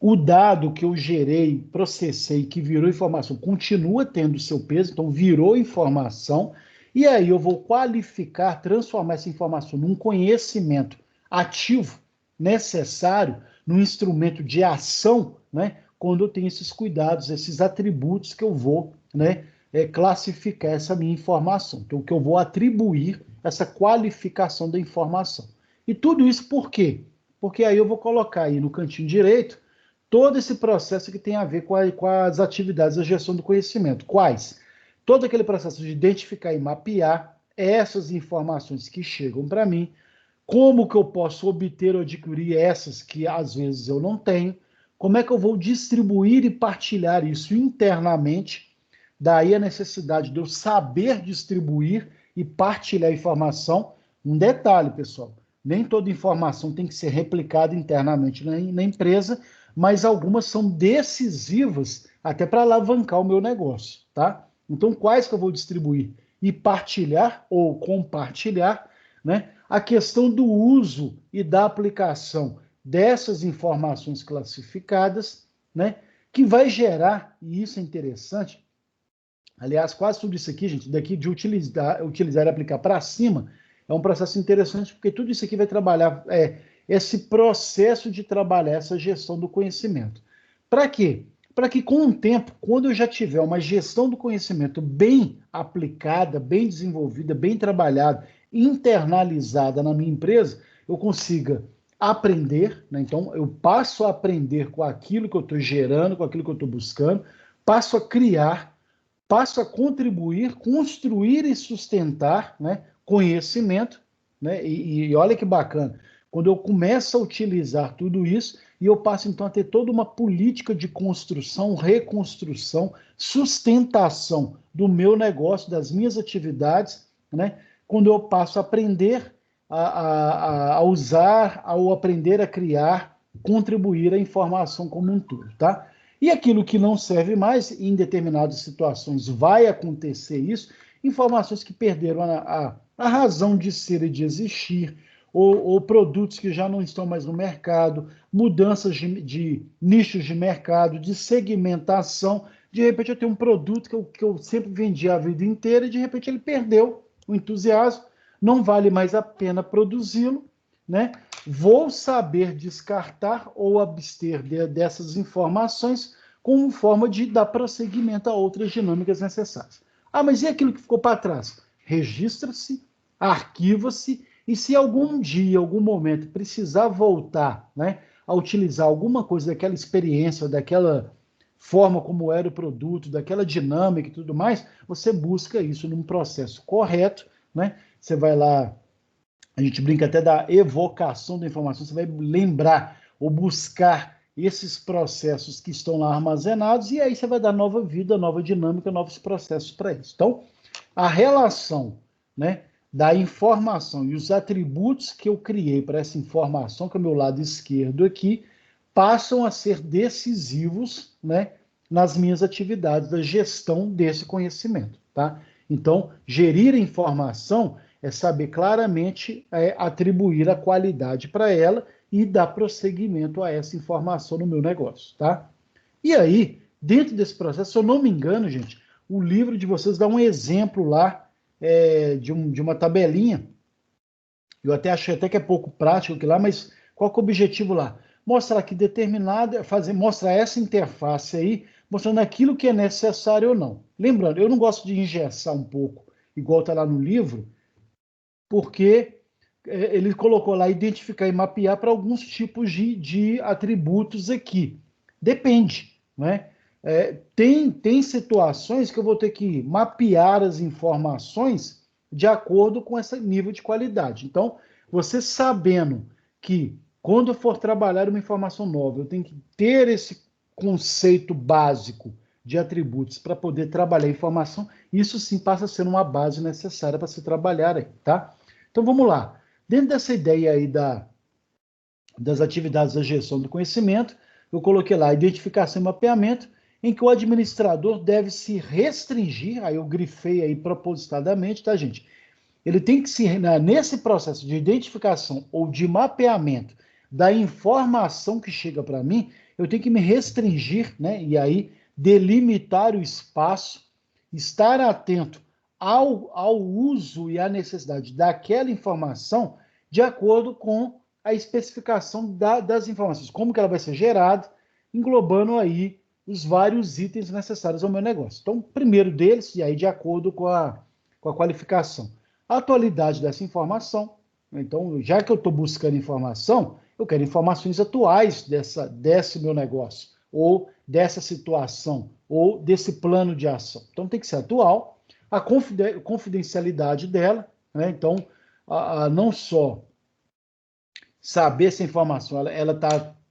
O dado que eu gerei, processei, que virou informação, continua tendo seu peso, então virou informação, e aí eu vou qualificar, transformar essa informação num conhecimento ativo, necessário, num instrumento de ação, né? Quando eu tenho esses cuidados, esses atributos que eu vou, né, classificar essa minha informação, então que eu vou atribuir essa qualificação da informação. E tudo isso por quê? Porque aí eu vou colocar aí no cantinho direito todo esse processo que tem a ver com as atividades da gestão do conhecimento. Quais? Todo aquele processo de identificar e mapear essas informações que chegam para mim, como que eu posso obter ou adquirir essas que às vezes eu não tenho, como é que eu vou distribuir e partilhar isso internamente, daí a necessidade de eu saber distribuir e partilhar a informação. Um detalhe, pessoal, nem toda informação tem que ser replicada internamente na empresa, mas algumas são decisivas até para alavancar o meu negócio, tá? Então, quais que eu vou distribuir e partilhar ou compartilhar, né? A questão do uso e da aplicação dessas informações classificadas, né? Que vai gerar, e isso é interessante, aliás, quase tudo isso aqui, gente, daqui de utilizar e aplicar para cima, é um processo interessante, porque tudo isso aqui vai trabalhar esse processo de trabalhar essa gestão do conhecimento. Para quê? Para que com o tempo, quando eu já tiver uma gestão do conhecimento bem aplicada, bem desenvolvida, bem trabalhada, internalizada na minha empresa, eu consiga aprender, né? Então eu passo a aprender com aquilo que eu estou gerando, com aquilo que eu estou buscando, passo a criar, passo a contribuir, construir e sustentar, né, conhecimento, né? E olha que bacana, quando eu começo a utilizar tudo isso, e eu passo então a ter toda uma política de construção, reconstrução, sustentação do meu negócio, das minhas atividades, né? Quando eu passo a aprender a usar, ao aprender a criar, contribuir a informação como um todo, tá? E aquilo que não serve mais, em determinadas situações vai acontecer isso, informações que perderam a razão de ser e de existir, ou produtos que já não estão mais no mercado, mudanças de nichos de mercado, de segmentação. De repente eu tenho um produto que eu sempre vendi a vida inteira e de repente ele perdeu o entusiasmo, não vale mais a pena produzi-lo, né? Vou saber descartar ou abster dessas informações como forma de dar prosseguimento a outras dinâmicas necessárias. Ah, mas e aquilo que ficou para trás? Registra-se, arquiva-se, e se algum dia, algum momento, precisar voltar, né, a utilizar alguma coisa daquela experiência, daquela forma como era o produto, daquela dinâmica e tudo mais, você busca isso num processo correto, né? Você vai lá, a gente brinca até da evocação da informação, você vai lembrar ou buscar esses processos que estão lá armazenados e aí você vai dar nova vida, nova dinâmica, novos processos para isso. Então, a relação, né, da informação e os atributos que eu criei para essa informação, que é o meu lado esquerdo aqui, passam a ser decisivos, né, nas minhas atividades da gestão desse conhecimento, tá? Então, gerir a informação é saber claramente atribuir a qualidade para ela e dar prosseguimento a essa informação no meu negócio, tá? E aí, dentro desse processo, se eu não me engano, gente, o livro de vocês dá um exemplo lá de uma tabelinha. Eu até achei até que é pouco prático aqui lá, mas qual que é o objetivo lá? Mostrar que mostra essa interface aí, mostrando aquilo que é necessário ou não. Lembrando, eu não gosto de engessar um pouco, igual está lá no livro, porque ele colocou lá identificar e mapear para alguns tipos de atributos aqui. Depende, né? Tem situações que eu vou ter que mapear as informações, de acordo com esse nível de qualidade. Então, você sabendo que quando eu for trabalhar uma informação nova, eu tenho que ter esse conceito básico de atributos para poder trabalhar a informação, isso sim passa a ser uma base necessária para se trabalhar aí, tá? Então, vamos lá. Dentro dessa ideia aí das atividades da gestão do conhecimento, eu coloquei lá identificação e mapeamento, em que o administrador deve se restringir, aí eu grifei aí propositadamente, tá, gente? Ele tem que nesse processo de identificação ou de mapeamento da informação que chega para mim, eu tenho que me restringir, né? E aí delimitar o espaço, estar atento ao uso e à necessidade daquela informação de acordo com a especificação das informações, como que ela vai ser gerada, englobando aí os vários itens necessários ao meu negócio. Então, o primeiro deles, e aí de acordo com a qualificação, a atualidade dessa informação. Então, já que eu estou buscando informação, eu quero informações atuais desse meu negócio, ou dessa situação, ou desse plano de ação. Então, tem que ser atual, a confidencialidade dela, né? Então, não só saber se a informação ela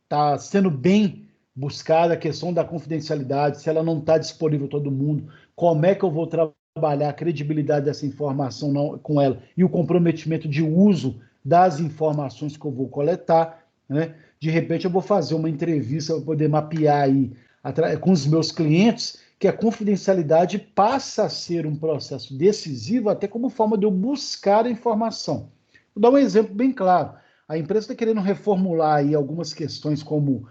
tá sendo bem buscada, a questão da confidencialidade, se ela não está disponível a todo mundo, como é que eu vou trabalhar a credibilidade dessa informação com ela e o comprometimento de uso das informações que eu vou coletar, né? De repente eu vou fazer uma entrevista para poder mapear aí com os meus clientes, que a confidencialidade passa a ser um processo decisivo até como forma de eu buscar a informação. Vou dar um exemplo bem claro. A empresa está querendo reformular aí algumas questões como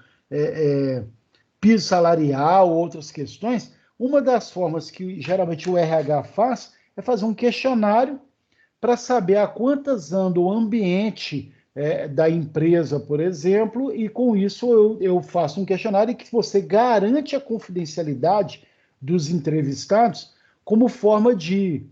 piso salarial, outras questões. Uma das formas que geralmente o RH faz é fazer um questionário para saber a quantas anda o ambiente da empresa, por exemplo, e com isso eu faço um questionário que você garante a confidencialidade dos entrevistados como forma de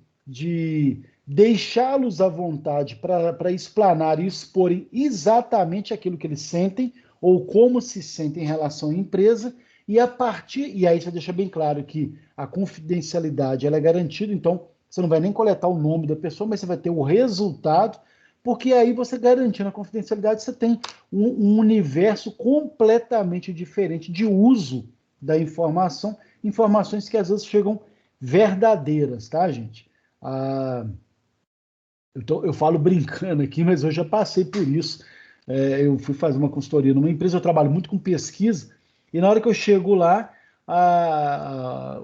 deixá-los à vontade para explanar e exporem exatamente aquilo que eles sentem ou como se sentem em relação à empresa, e aí você deixa bem claro que a confidencialidade ela é garantida, então você não vai nem coletar o nome da pessoa, mas você vai ter o resultado, porque aí você garantindo a confidencialidade, você tem um universo completamente diferente de uso da informação, informações que às vezes chegam verdadeiras, tá, gente? Eu falo brincando aqui, mas eu já passei por isso. Eu fui fazer uma consultoria numa empresa, eu trabalho muito com pesquisa, e na hora que eu chego lá,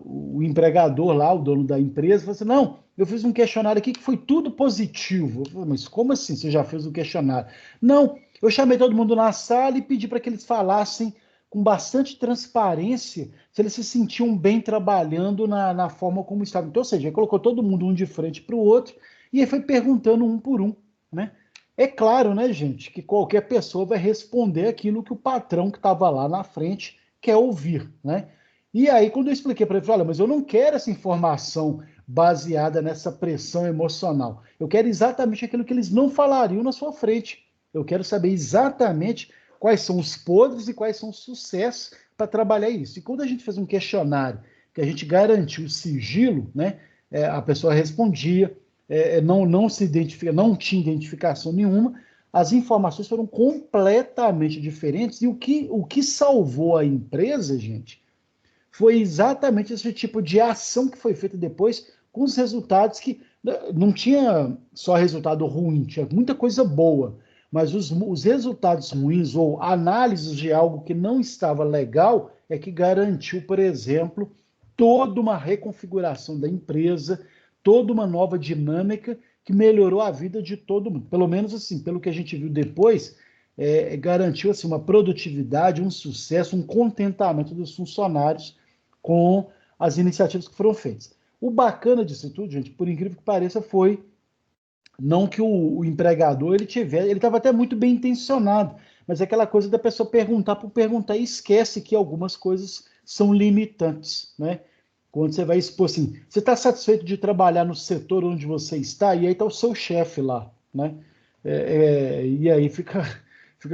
o empregador lá, o dono da empresa, falou assim, não, eu fiz um questionário aqui que foi tudo positivo. Eu falei, mas como assim você já fez um questionário? Não, eu chamei todo mundo na sala e pedi para que eles falassem com bastante transparência se eles se sentiam bem trabalhando na forma como estavam. Então, ou seja, ele colocou todo mundo um de frente para o outro e aí foi perguntando um por um, né? É claro, né, gente, que qualquer pessoa vai responder aquilo que o patrão que estava lá na frente quer ouvir, né? E aí, quando eu expliquei para ele, olha, mas eu não quero essa informação baseada nessa pressão emocional. Eu quero exatamente aquilo que eles não falariam na sua frente. Eu quero saber exatamente quais são os podres e quais são os sucessos para trabalhar isso. E quando a gente fez um questionário que a gente garantiu o sigilo, né, a pessoa respondia, não se identifica, não tinha identificação nenhuma, as informações foram completamente diferentes, e o que salvou a empresa, gente, foi exatamente esse tipo de ação que foi feita depois, com os resultados que não tinha só resultado ruim, tinha muita coisa boa, mas os resultados ruins ou análises de algo que não estava legal é que garantiu, por exemplo, toda uma reconfiguração da empresa, toda uma nova dinâmica que melhorou a vida de todo mundo. Pelo menos assim, pelo que a gente viu depois, garantiu assim, uma produtividade, um sucesso, um contentamento dos funcionários com as iniciativas que foram feitas. O bacana disso tudo, gente, por incrível que pareça, foi não que o empregador ele estava até muito bem intencionado, mas é aquela coisa da pessoa perguntar por perguntar e esquece que algumas coisas são limitantes, né? Quando você vai expor assim, você está satisfeito de trabalhar no setor onde você está? E aí está o seu chefe lá, né? E aí fica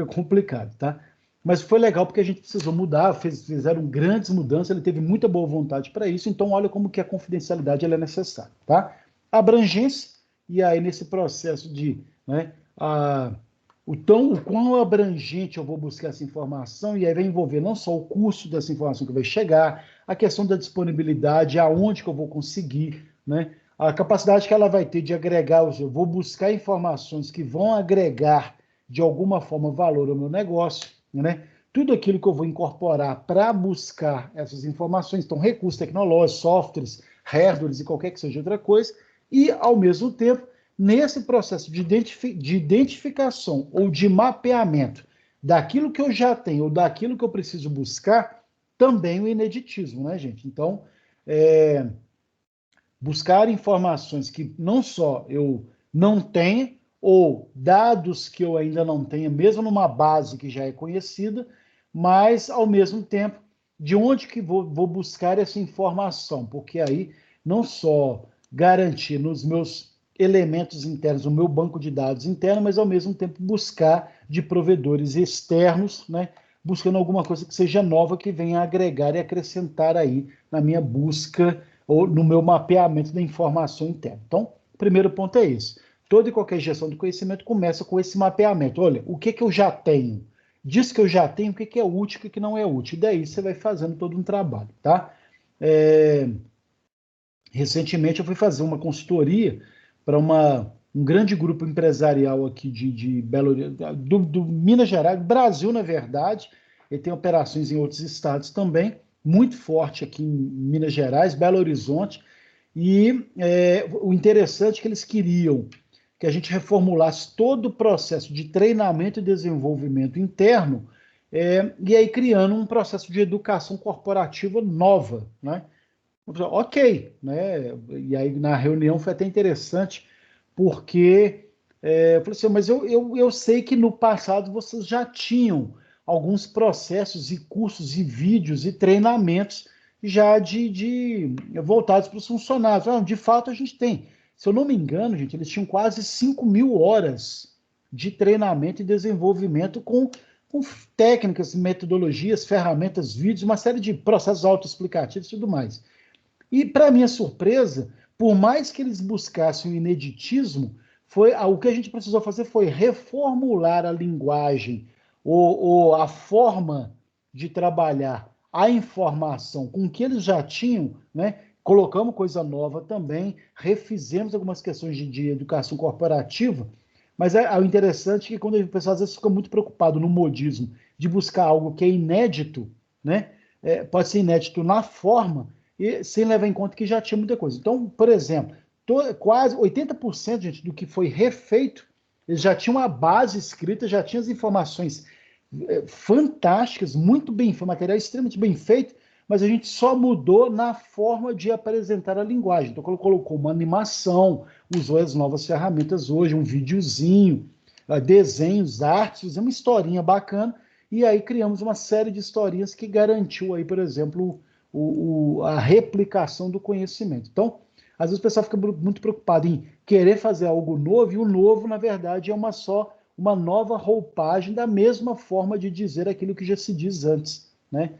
complicado, tá? Mas foi legal porque a gente precisou mudar, fizeram grandes mudanças, ele teve muita boa vontade para isso, então olha como que a confidencialidade ela é necessária, tá? Abrangência, e aí nesse processo de, né, o quão abrangente eu vou buscar essa informação, e aí vai envolver não só o custo dessa informação que vai chegar, a questão da disponibilidade, aonde que eu vou conseguir, né, a capacidade que ela vai ter de agregar, eu vou buscar informações que vão agregar de alguma forma valor ao meu negócio, né? Tudo aquilo que eu vou incorporar para buscar essas informações, então recursos tecnológicos, softwares, hardwares e qualquer que seja outra coisa, e ao mesmo tempo, nesse processo de identificação ou de mapeamento daquilo que eu já tenho ou daquilo que eu preciso buscar, também o ineditismo, né, gente? Então, buscar informações que não só eu não tenha, ou dados que eu ainda não tenha, mesmo numa base que já é conhecida, mas, ao mesmo tempo, de onde que vou buscar essa informação? Porque aí, não só garantir nos meus elementos internos, no meu banco de dados interno, mas, ao mesmo tempo, buscar de provedores externos, né, buscando alguma coisa que seja nova, que venha agregar e acrescentar aí na minha busca ou no meu mapeamento da informação interna. Então, o primeiro ponto é esse. Toda e qualquer gestão do conhecimento começa com esse mapeamento. Olha, o que eu já tenho? Diz que eu já tenho, o que é útil e o que não é útil. E daí você vai fazendo todo um trabalho, tá? Recentemente eu fui fazer uma consultoria para um grande grupo empresarial aqui de Belo do Minas Gerais, Brasil, na verdade. Ele tem operações em outros estados também, muito forte aqui em Minas Gerais, Belo Horizonte. E o interessante é que eles queriam que a gente reformulasse todo o processo de treinamento e desenvolvimento interno, e aí criando um processo de educação corporativa nova, né? Ok, né? E aí na reunião foi até interessante, porque eu falei assim, mas eu sei que no passado vocês já tinham alguns processos e cursos e vídeos e treinamentos já voltados para os funcionários. De fato, a gente tem. Se eu não me engano, gente, eles tinham quase 5.000 horas de treinamento e desenvolvimento com técnicas, metodologias, ferramentas, vídeos, uma série de processos autoexplicativos e tudo mais. E, para minha surpresa, por mais que eles buscassem o ineditismo, o que a gente precisou fazer foi reformular a linguagem ou a forma de trabalhar a informação com que eles já tinham, né? Colocamos coisa nova também, refizemos algumas questões de educação corporativa, mas o interessante é que quando o pessoal às vezes fica muito preocupado no modismo de buscar algo que é inédito, né? Pode ser inédito na forma, e sem levar em conta que já tinha muita coisa. Então, por exemplo, quase 80%, gente, do que foi refeito, eles já tinham a base escrita, já tinham as informações fantásticas, muito bem feito, material extremamente bem feito, mas a gente só mudou na forma de apresentar a linguagem. Então, colocou uma animação, usou as novas ferramentas hoje, um videozinho, desenhos, artes, fizemos uma historinha bacana, e aí criamos uma série de historinhas que garantiu aí, por exemplo, a replicação do conhecimento. Então, às vezes o pessoal fica muito preocupado em querer fazer algo novo, e o novo, na verdade, é uma nova roupagem da mesma forma de dizer aquilo que já se diz antes, né?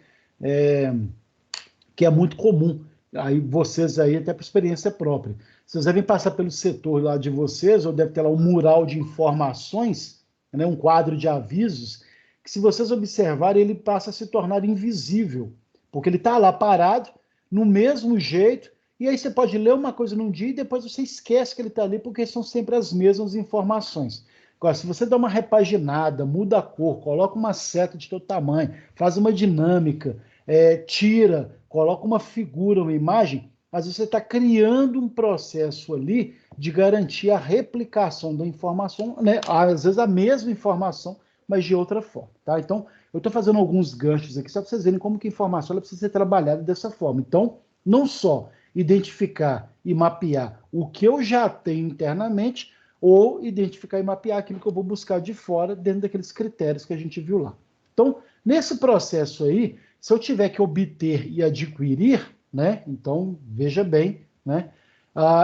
Que é muito comum. Aí vocês aí, até por experiência própria. Vocês devem passar pelo setor lá de vocês, ou deve ter lá um mural de informações, né, um quadro de avisos, que se vocês observarem, ele passa a se tornar invisível, porque ele está lá parado, no mesmo jeito, e aí você pode ler uma coisa num dia e depois você esquece que ele está ali, porque são sempre as mesmas informações. Agora, se você dá uma repaginada, muda a cor, coloca uma seta de todo tamanho, faz uma dinâmica, tira, coloca uma figura, uma imagem, às vezes você está criando um processo ali de garantir a replicação da informação, né? Às vezes a mesma informação, mas de outra forma, tá? Então, eu estou fazendo alguns ganchos aqui, só para vocês verem como que a informação ela precisa ser trabalhada dessa forma. Então, não só identificar e mapear o que eu já tenho internamente, ou identificar e mapear aquilo que eu vou buscar de fora, dentro daqueles critérios que a gente viu lá. Então, nesse processo aí, se eu tiver que obter e adquirir, né? Então, veja bem, né?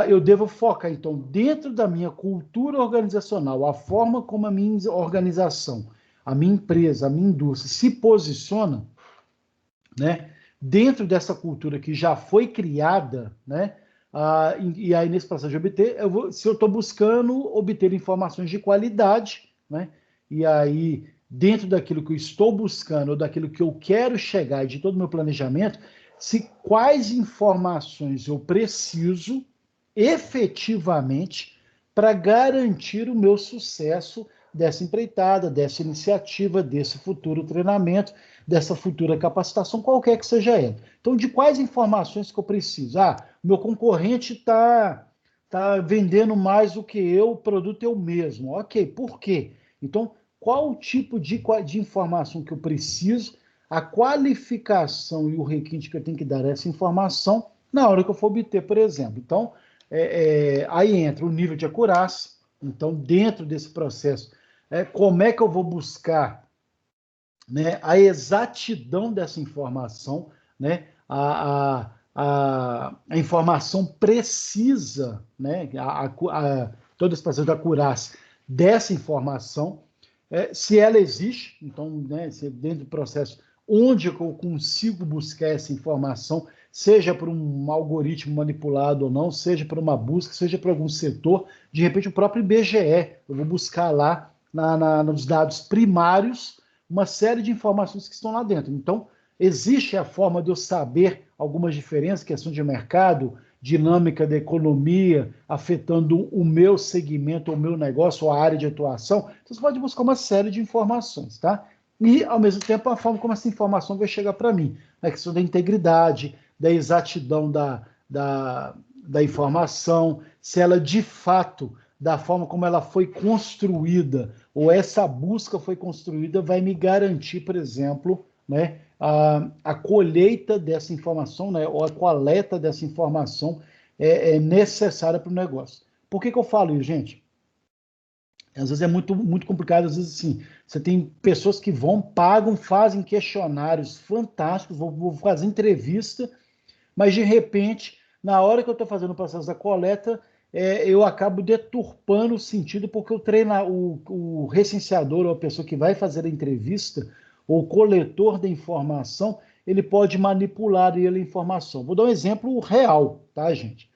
Eu devo focar, então, dentro da minha cultura organizacional, a forma como a minha organização, a minha empresa, a minha indústria se posiciona, né? Dentro dessa cultura que já foi criada, né? E aí, nesse processo de obter, se eu estou buscando obter informações de qualidade, né? E aí, dentro daquilo que eu estou buscando, ou daquilo que eu quero chegar, e de todo o meu planejamento, quais informações eu preciso efetivamente para garantir o meu sucesso dessa empreitada, dessa iniciativa, desse futuro treinamento, dessa futura capacitação, qualquer que seja ela. Então, de quais informações que eu preciso? Meu concorrente está vendendo mais do que eu, o produto é o mesmo. Ok, por quê? Então, qual o tipo de informação que eu preciso, a qualificação e o requinte que eu tenho que dar a essa informação na hora que eu for obter, por exemplo. Então, aí entra o nível de acurácia. Então, dentro desse processo, como é que eu vou buscar, né, a exatidão dessa informação, né, a informação precisa, né, todo esse processo da acurácia dessa informação, se ela existe, então, né, dentro do processo, onde eu consigo buscar essa informação, seja por um algoritmo manipulado ou não, seja por uma busca, seja por algum setor, de repente o próprio IBGE, eu vou buscar lá nos dados primários uma série de informações que estão lá dentro. Então, existe a forma de eu saber algumas diferenças, questão de mercado, dinâmica da economia, afetando o meu segmento, o meu negócio, a área de atuação. Então, você pode buscar uma série de informações, tá? E, ao mesmo tempo, a forma como essa informação vai chegar para mim. A questão da integridade, da exatidão da informação, se ela, de fato, da forma como ela foi construída, ou essa busca foi construída, vai me garantir, por exemplo, né, a colheita dessa informação, né, ou a coleta dessa informação é necessária para o negócio. Por que eu falo isso, gente? Às vezes é muito, muito complicado, às vezes assim, você tem pessoas que pagam, fazem questionários fantásticos, vou fazer entrevista, mas de repente, na hora que eu estou fazendo o processo da coleta, eu acabo deturpando o sentido, porque o recenseador, ou a pessoa que vai fazer a entrevista, ou o coletor da informação, ele pode manipular a informação. Vou dar um exemplo real, tá, gente?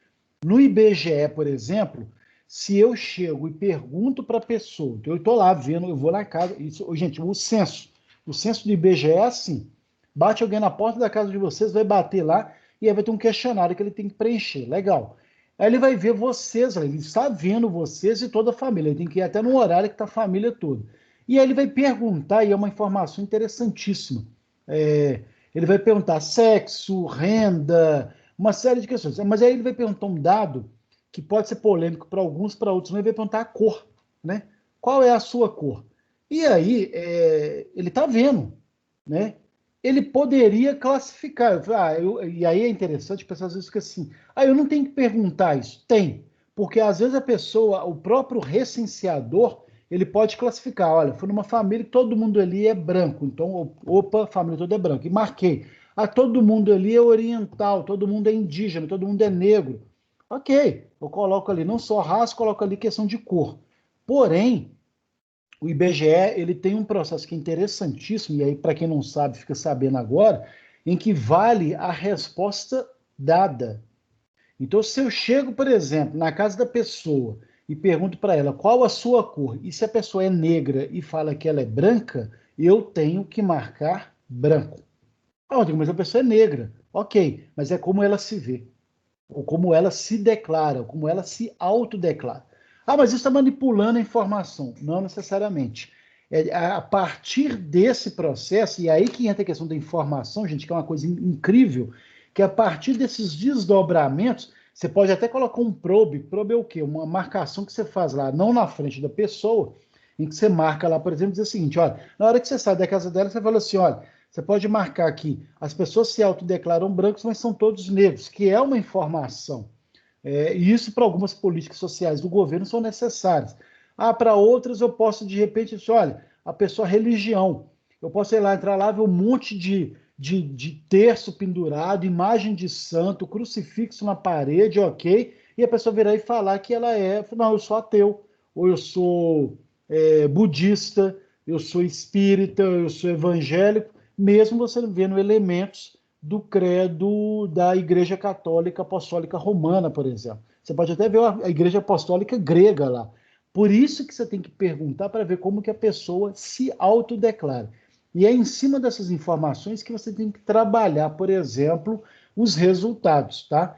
No IBGE, por exemplo, se eu chego e pergunto para a pessoa, então eu estou lá vendo, eu vou na casa, gente, o censo do IBGE é assim, bate alguém na porta da casa de vocês, vai bater lá, e aí vai ter um questionário que ele tem que preencher, legal. Aí ele vai ver vocês, ele está vendo vocês e toda a família, ele tem que ir até no horário que está a família toda. E aí ele vai perguntar, e é uma informação interessantíssima, ele vai perguntar sexo, renda, uma série de questões, mas aí ele vai perguntar um dado que pode ser polêmico para alguns, para outros, mas ele vai perguntar a cor, né? Qual é a sua cor? E aí, ele está vendo, né? Ele poderia classificar. E aí é interessante, o pessoal às vezes fica assim, eu não tenho que perguntar isso. Tem, porque às vezes a pessoa, o próprio recenseador, ele pode classificar, olha, foi numa família que todo mundo ali é branco, então, opa, a família toda é branca, e marquei. Todo mundo ali é oriental, todo mundo é indígena, todo mundo é negro. Ok, eu coloco ali não só raça, coloco ali questão de cor. Porém, o IBGE ele tem um processo que é interessantíssimo, e aí, para quem não sabe, fica sabendo agora, em que vale a resposta dada. Então, se eu chego, por exemplo, na casa da pessoa e pergunto para ela qual a sua cor, e se a pessoa é negra e fala que ela é branca, eu tenho que marcar branco. Mas a pessoa é negra. Ok, mas é como ela se vê, ou como ela se declara, ou como ela se autodeclara. Mas isso está manipulando a informação. Não necessariamente. A partir desse processo, e aí que entra a questão da informação, gente, que é uma coisa incrível, que a partir desses desdobramentos, você pode até colocar um probe. Probe é o quê? Uma marcação que você faz lá, não na frente da pessoa, em que você marca lá, por exemplo, diz o seguinte, olha, na hora que você sai da casa dela, você fala assim, olha, você pode marcar aqui, as pessoas se autodeclaram brancos, mas são todos negros, que é uma informação. E isso para algumas políticas sociais do governo são necessárias. Para outras eu posso, de repente, dizer, olha, a pessoa religião. Eu posso ir lá, entrar lá, ver um monte de terço pendurado, imagem de santo, crucifixo na parede, ok, e a pessoa virar e falar que ela não, eu sou ateu, ou eu sou budista, eu sou espírita, eu sou evangélico, mesmo você vendo elementos do credo da Igreja Católica Apostólica Romana, por exemplo. Você pode até ver a Igreja Apostólica grega lá. Por isso que você tem que perguntar para ver como que a pessoa se autodeclara. E é em cima dessas informações que você tem que trabalhar, por exemplo, os resultados, tá?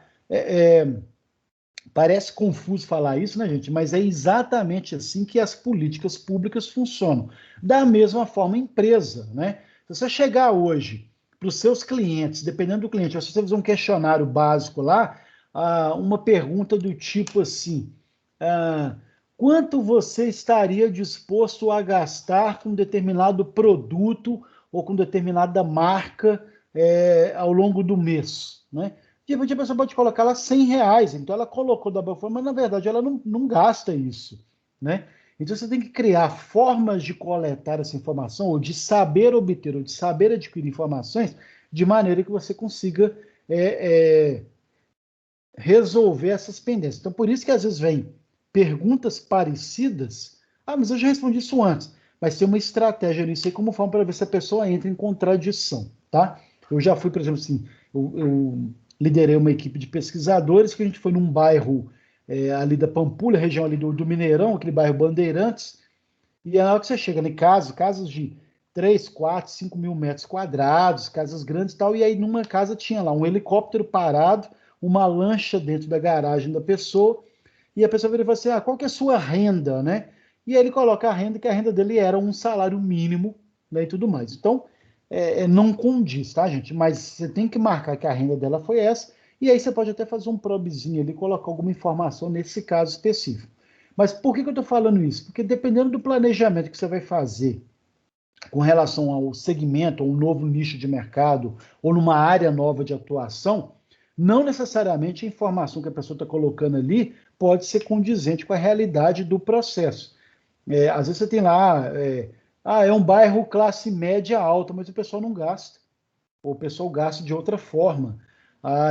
Parece confuso falar isso, né, gente? Mas é exatamente assim que as políticas públicas funcionam. Da mesma forma, a empresa, né? Se você chegar hoje para os seus clientes, dependendo do cliente, se você fizer um questionário básico lá, uma pergunta do tipo assim, quanto você estaria disposto a gastar com determinado produto ou com determinada marca ao longo do mês, né? De repente a pessoa pode colocar lá R$100, então ela colocou da boa forma, mas na verdade ela não gasta isso, né? Então você tem que criar formas de coletar essa informação, ou de saber obter, ou de saber adquirir informações, de maneira que você consiga resolver essas pendências. Então por isso que às vezes vem perguntas parecidas, mas eu já respondi isso antes, mas tem uma estratégia nisso aí como forma para ver se a pessoa entra em contradição, tá? Eu já fui, por exemplo, assim, eu liderei uma equipe de pesquisadores que a gente foi num bairro ali da Pampulha, região ali do Mineirão, aquele bairro Bandeirantes, e na hora que você chega em casas de 3, 4, 5 mil metros quadrados, casas grandes e tal, e aí numa casa tinha lá um helicóptero parado, uma lancha dentro da garagem da pessoa, e a pessoa vira e fala assim, qual que é a sua renda, né? E aí ele coloca a renda, que a renda dele era um salário mínimo, né, e tudo mais. Então, não condiz, tá, gente? Mas você tem que marcar que a renda dela foi essa, e aí você pode até fazer um probzinho ali, colocar alguma informação nesse caso específico. Mas por que eu estou falando isso? Porque dependendo do planejamento que você vai fazer com relação ao segmento, ou um novo nicho de mercado, ou numa área nova de atuação, não necessariamente a informação que a pessoa está colocando ali pode ser condizente com a realidade do processo. Às vezes você tem lá... é um bairro classe média alta, mas o pessoal não gasta. Ou o pessoal gasta de outra forma.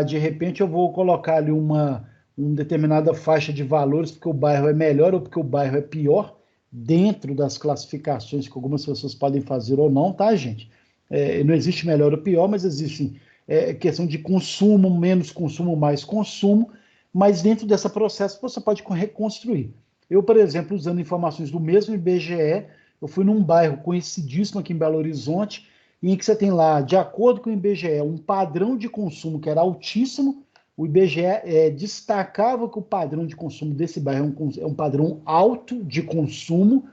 De repente eu vou colocar ali uma determinada faixa de valores porque o bairro é melhor ou porque o bairro é pior, dentro das classificações que algumas pessoas podem fazer ou não, tá, gente? Não existe melhor ou pior, mas existe questão de consumo, menos consumo, mais consumo, mas dentro desse processo você pode reconstruir. Eu, por exemplo, usando informações do mesmo IBGE, eu fui num bairro conhecidíssimo aqui em Belo Horizonte, em que você tem lá, de acordo com o IBGE, um padrão de consumo que era altíssimo. O IBGE destacava que o padrão de consumo desse bairro é um padrão alto de consumo.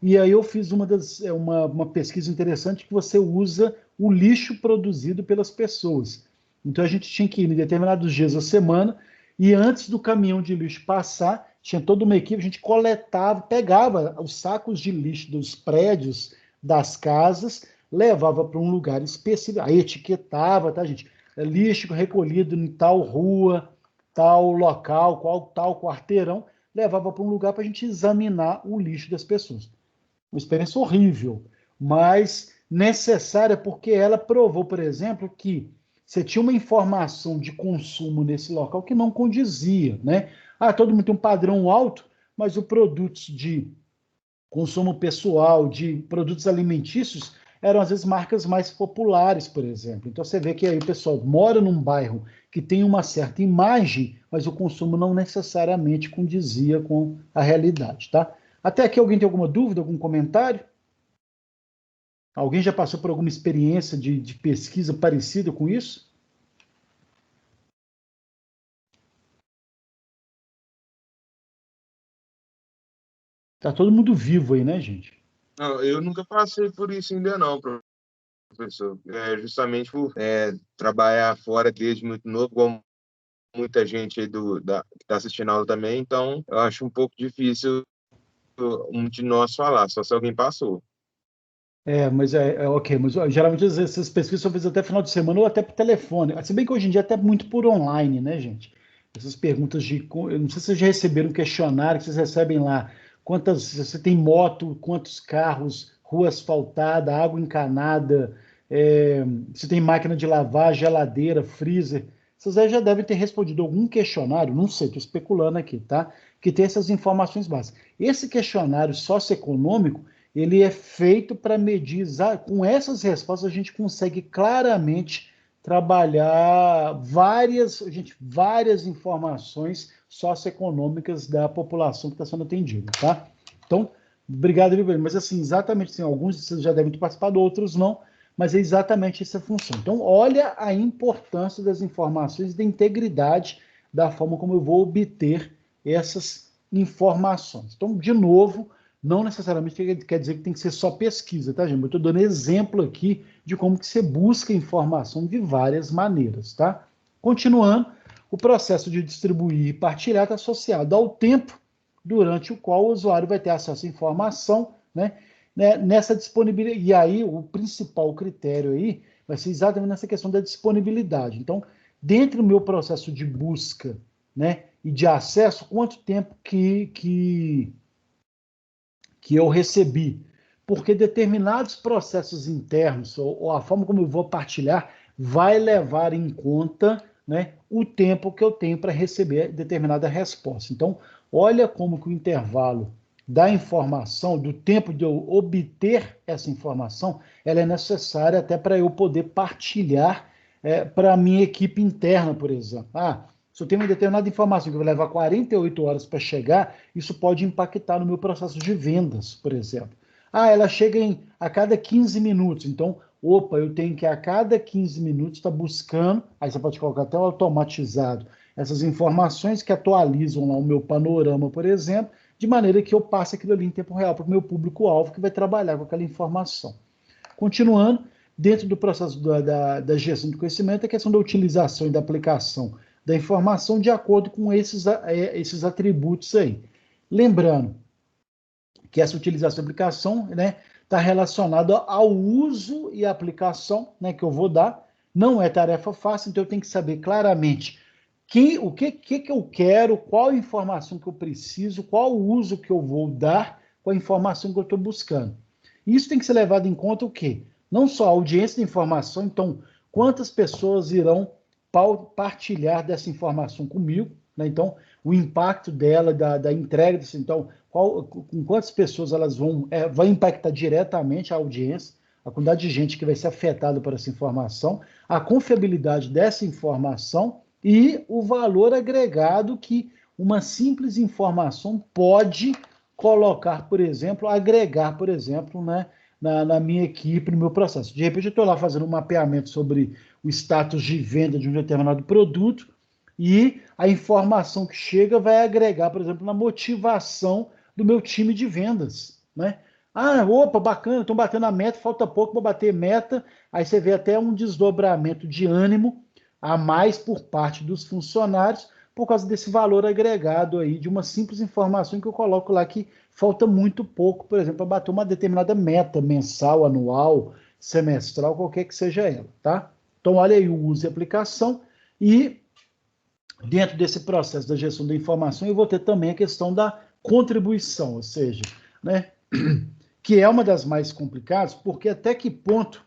E aí eu fiz uma pesquisa interessante que você usa o lixo produzido pelas pessoas. Então a gente tinha que ir em determinados dias da semana, e antes do caminhão de lixo passar, tinha toda uma equipe, a gente coletava, pegava os sacos de lixo dos prédios, das casas, levava para um lugar específico, aí etiquetava, tá, gente? Lixo recolhido em tal rua, tal local, tal quarteirão, levava para um lugar para a gente examinar o lixo das pessoas. Uma experiência horrível, mas necessária porque ela provou, por exemplo, que você tinha uma informação de consumo nesse local que não condizia, né? Todo mundo tem um padrão alto, mas os produtos de consumo pessoal, de produtos alimentícios, eram às vezes marcas mais populares, por exemplo. Então você vê que aí o pessoal mora num bairro que tem uma certa imagem, mas o consumo não necessariamente condizia com a realidade, tá? Até aqui alguém tem alguma dúvida, algum comentário? Alguém já passou por alguma experiência de pesquisa parecida com isso? Tá todo mundo vivo aí, né, gente? Não, eu nunca passei por isso ainda não, professor. Justamente por trabalhar fora desde muito novo, igual muita gente aí que está assistindo a aula também, então eu acho um pouco difícil um de nós falar, só se alguém passou. Mas ok, mas geralmente essas pesquisas são feitas até final de semana ou até por telefone. Se bem que hoje em dia até muito por online, né, gente? Essas perguntas eu não sei se vocês já receberam um questionário que vocês recebem lá. Você tem moto, quantos carros, rua asfaltada, água encanada, você tem máquina de lavar, geladeira, freezer. Vocês aí já devem ter respondido algum questionário, não sei, estou especulando aqui, tá? Que tem essas informações básicas. Esse questionário socioeconômico, ele é feito para medir, com essas respostas a gente consegue claramente trabalhar várias informações socioeconômicas da população que está sendo atendida, tá? Então, obrigado, viu, mas assim, exatamente assim, alguns vocês já devem ter participado, outros não, mas é exatamente essa a função. Então, olha a importância das informações e da integridade da forma como eu vou obter essas informações. Então, de novo, não necessariamente quer dizer que tem que ser só pesquisa, tá, gente? Eu estou dando exemplo aqui de como que você busca informação de várias maneiras, tá? Continuando, o processo de distribuir e partilhar está associado ao tempo durante o qual o usuário vai ter acesso à informação, né? Nessa disponibilidade. E aí, o principal critério aí vai ser exatamente nessa questão da disponibilidade. Então, dentro do meu processo de busca, né, e de acesso, quanto tempo que eu recebi, porque determinados processos internos, ou a forma como eu vou partilhar, vai levar em conta, né, o tempo que eu tenho para receber determinada resposta. Então, olha como que o intervalo da informação, do tempo de eu obter essa informação, ela é necessária até para eu poder partilhar para a minha equipe interna, por exemplo. Se eu tenho uma determinada informação que vai levar 48 horas para chegar, isso pode impactar no meu processo de vendas, por exemplo. Ela chega a cada 15 minutos, então, eu tenho que a cada 15 minutos estar buscando, aí você pode colocar até o automatizado, essas informações que atualizam lá o meu panorama, por exemplo, de maneira que eu passe aquilo ali em tempo real para o meu público-alvo que vai trabalhar com aquela informação. Continuando, dentro do processo da gestão do conhecimento, a questão da utilização e da aplicação da informação de acordo com esses atributos aí. Lembrando que essa utilização e aplicação, né, está relacionada ao uso e aplicação, né, que eu vou dar. Não é tarefa fácil, então eu tenho que saber claramente o que eu quero, qual a informação que eu preciso, qual o uso que eu vou dar com a informação que eu estou buscando. Isso tem que ser levado em conta o quê? Não só a audiência de informação, então, quantas pessoas irão partilhar dessa informação comigo, né? Então, o impacto dela, da entrega, então, com quantas pessoas elas vai impactar diretamente a audiência, a quantidade de gente que vai ser afetada por essa informação, a confiabilidade dessa informação e o valor agregado que uma simples informação pode colocar, por exemplo, agregar, por exemplo, né, na minha equipe, no meu processo. De repente, eu estou lá fazendo um mapeamento sobre o status de venda de um determinado produto e a informação que chega vai agregar, por exemplo, na motivação do meu time de vendas, né? Bacana, estou batendo a meta, falta pouco para bater meta, aí você vê até um desdobramento de ânimo a mais por parte dos funcionários, por causa desse valor agregado aí, de uma simples informação que eu coloco lá que falta muito pouco, por exemplo, para bater uma determinada meta mensal, anual, semestral, qualquer que seja ela, tá? Então, olha aí o uso e aplicação, e dentro desse processo da gestão da informação, eu vou ter também a questão da contribuição, ou seja, né, que é uma das mais complicadas, porque até que ponto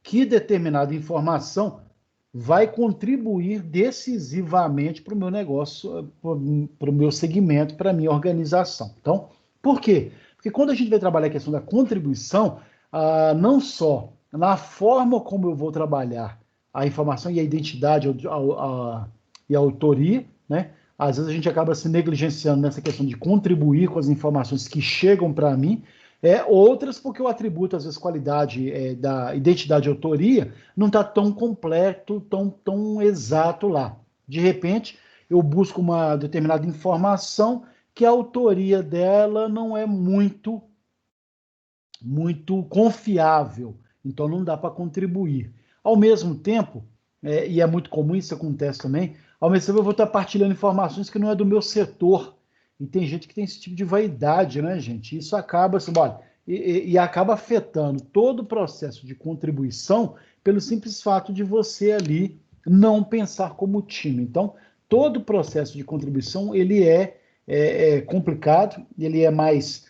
que determinada informação vai contribuir decisivamente para o meu negócio, para o meu segmento, para a minha organização. Então, por quê? Porque quando a gente vai trabalhar a questão da contribuição, não só na forma como eu vou trabalhar a informação e a identidade e a autoria, né? Às vezes a gente acaba se negligenciando nessa questão de contribuir com as informações que chegam para mim, outras porque o atributo, às vezes, qualidade da identidade e autoria não está tão completo, tão exato lá. De repente, eu busco uma determinada informação que a autoria dela não é muito confiável, então não dá para contribuir. Ao mesmo tempo, e é muito comum, isso acontece também, ao mesmo tempo eu vou estar partilhando informações que não é do meu setor. E tem gente que tem esse tipo de vaidade, né, gente? Isso acaba, assim, e acaba afetando todo o processo de contribuição pelo simples fato de você ali não pensar como time. Então, todo o processo de contribuição, ele é complicado, ele é mais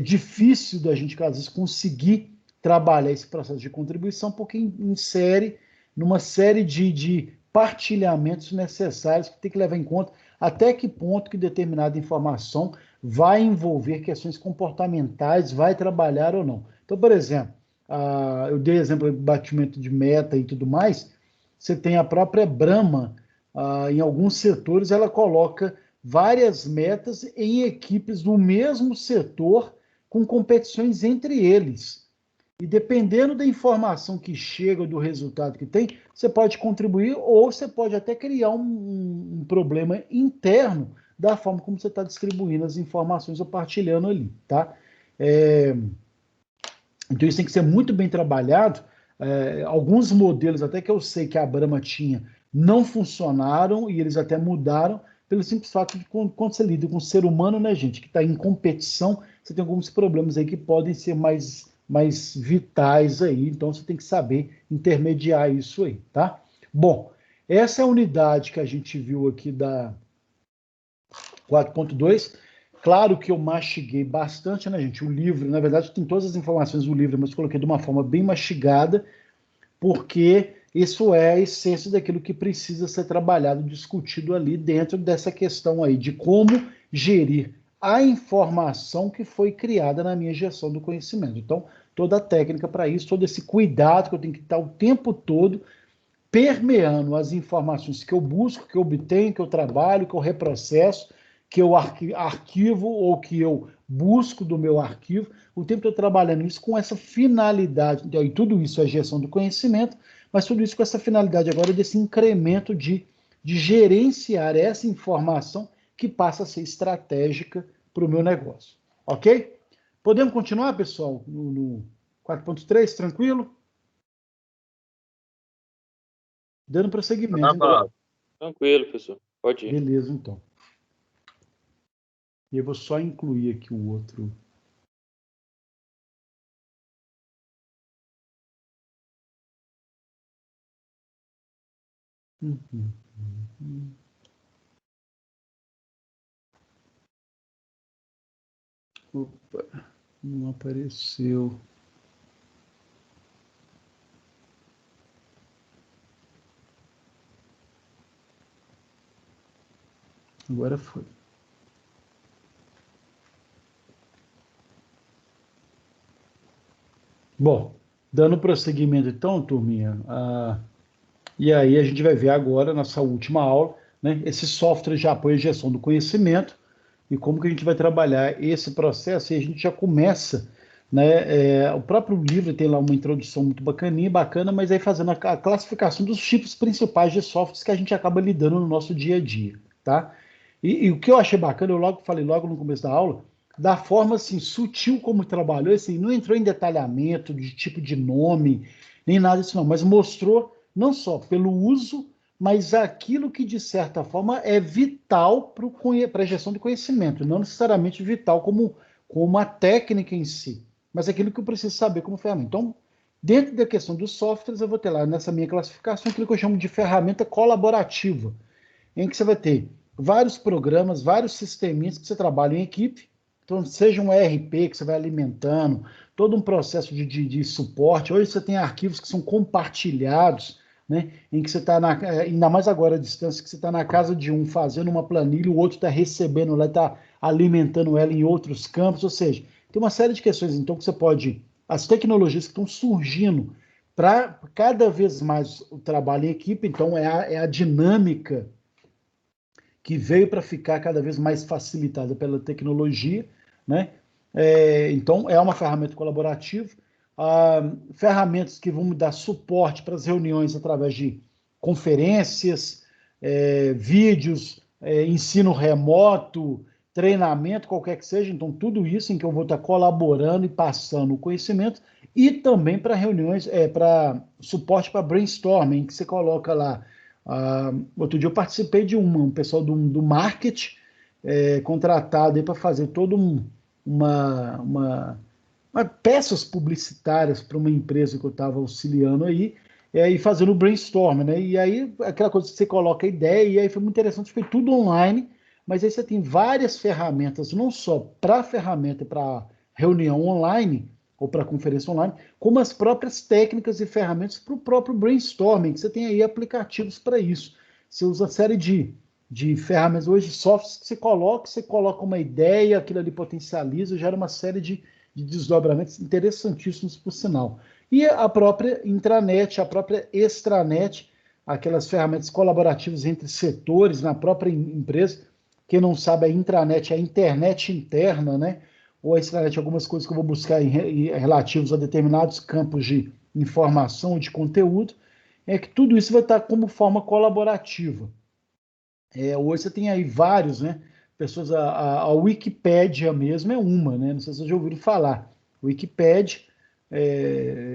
difícil da gente, às vezes, conseguir trabalhar esse processo de contribuição, porque insere numa série de partilhamentos necessários que tem que levar em conta até que ponto que determinada informação vai envolver questões comportamentais, vai trabalhar ou não. Então, por exemplo, eu dei exemplo de batimento de meta e tudo mais, você tem a própria Brahma, em alguns setores, ela coloca várias metas em equipes do mesmo setor, com competições entre eles. E dependendo da informação que chega, do resultado que tem, você pode contribuir ou você pode até criar um problema interno da forma como você está distribuindo as informações ou partilhando ali, tá? Então isso tem que ser muito bem trabalhado. Alguns modelos até que eu sei que a Brahma tinha não funcionaram e eles até mudaram pelo simples fato de quando você lida com um ser humano, né, gente, que está em competição, você tem alguns problemas aí que podem ser mais vitais aí, então você tem que saber intermediar isso aí, tá? Bom, essa é a unidade que a gente viu aqui da 4.2. Claro que eu mastiguei bastante, né, gente? O livro, na verdade, tem todas as informações do livro, mas coloquei de uma forma bem mastigada, porque isso é a essência daquilo que precisa ser trabalhado, discutido ali dentro dessa questão aí de como gerir a informação que foi criada na minha gestão do conhecimento. Então, toda a técnica para isso, todo esse cuidado que eu tenho que estar o tempo todo permeando as informações que eu busco, que eu obtenho, que eu trabalho, que eu reprocesso, que eu arquivo ou que eu busco do meu arquivo, o tempo todo trabalhando isso com essa finalidade, e tudo isso é gestão do conhecimento, mas tudo isso com essa finalidade agora desse incremento de gerenciar essa informação que passa a ser estratégica para o meu negócio. Ok? Podemos continuar, pessoal, no 4.3, tranquilo? Dando prosseguimento. Então. Tranquilo, professor. Pode ir. Beleza, então. E eu vou só incluir aqui o outro. Opa, não apareceu. Agora foi. Bom, dando prosseguimento então, turminha, e aí a gente vai ver agora, nessa última aula, né, esse software de apoio à gestão do conhecimento e como que a gente vai trabalhar esse processo, e a gente já começa, né, o próprio livro tem lá uma introdução muito bacana, mas aí fazendo a classificação dos tipos principais de softwares que a gente acaba lidando no nosso dia a dia, tá? E o que eu achei bacana, eu falei logo no começo da aula, da forma assim, sutil como trabalhou, assim, não entrou em detalhamento de tipo de nome, nem nada disso não, mas mostrou não só pelo uso, mas aquilo que de certa forma é vital para a gestão do conhecimento, não necessariamente vital como uma técnica em si, mas aquilo que eu preciso saber como ferramenta. Então, dentro da questão dos softwares, eu vou ter lá nessa minha classificação aquilo que eu chamo de ferramenta colaborativa, em que você vai ter vários programas, vários sisteminhas que você trabalha em equipe. Então, seja um ERP que você vai alimentando, todo um processo de suporte. Hoje você tem arquivos que são compartilhados, né, em que você está, ainda mais agora à distância, que você está na casa de um fazendo uma planilha, o outro está recebendo lá, está alimentando ela em outros campos. Ou seja, tem uma série de questões, então, que você pode... As tecnologias que estão surgindo para cada vez mais o trabalho em equipe, então é a dinâmica que veio para ficar cada vez mais facilitada pela tecnologia, né? Então, é uma ferramenta colaborativa. Ferramentas que vão dar suporte para as reuniões através de conferências, vídeos, ensino remoto, treinamento, qualquer que seja. Então, tudo isso em que eu vou estar colaborando e passando o conhecimento, e também para reuniões, para suporte para brainstorming, que você coloca lá. Outro dia eu participei de um pessoal do marketing contratado para fazer todo uma peças publicitárias para uma empresa que eu estava auxiliando aí, e fazendo brainstorm, né? E aí aquela coisa que você coloca a ideia, e aí foi muito interessante, foi tudo online, mas aí você tem várias ferramentas, não só para ferramenta para reunião online, ou para conferência online, como as próprias técnicas e ferramentas para o próprio brainstorming, que você tem aí aplicativos para isso. Você usa uma série de ferramentas hoje, softwares que você coloca uma ideia, aquilo ali potencializa, gera uma série de desdobramentos interessantíssimos, por sinal. E a própria intranet, a própria extranet, aquelas ferramentas colaborativas entre setores na própria empresa. Quem não sabe, a intranet é a internet interna, né? Ou a extranet, algumas coisas que eu vou buscar relativos a determinados campos de informação, de conteúdo, é que tudo isso vai estar como forma colaborativa. Hoje você tem aí vários, né? Pessoas, a Wikipédia mesmo é uma, né? Não sei se vocês já ouviram falar. Wikipédia,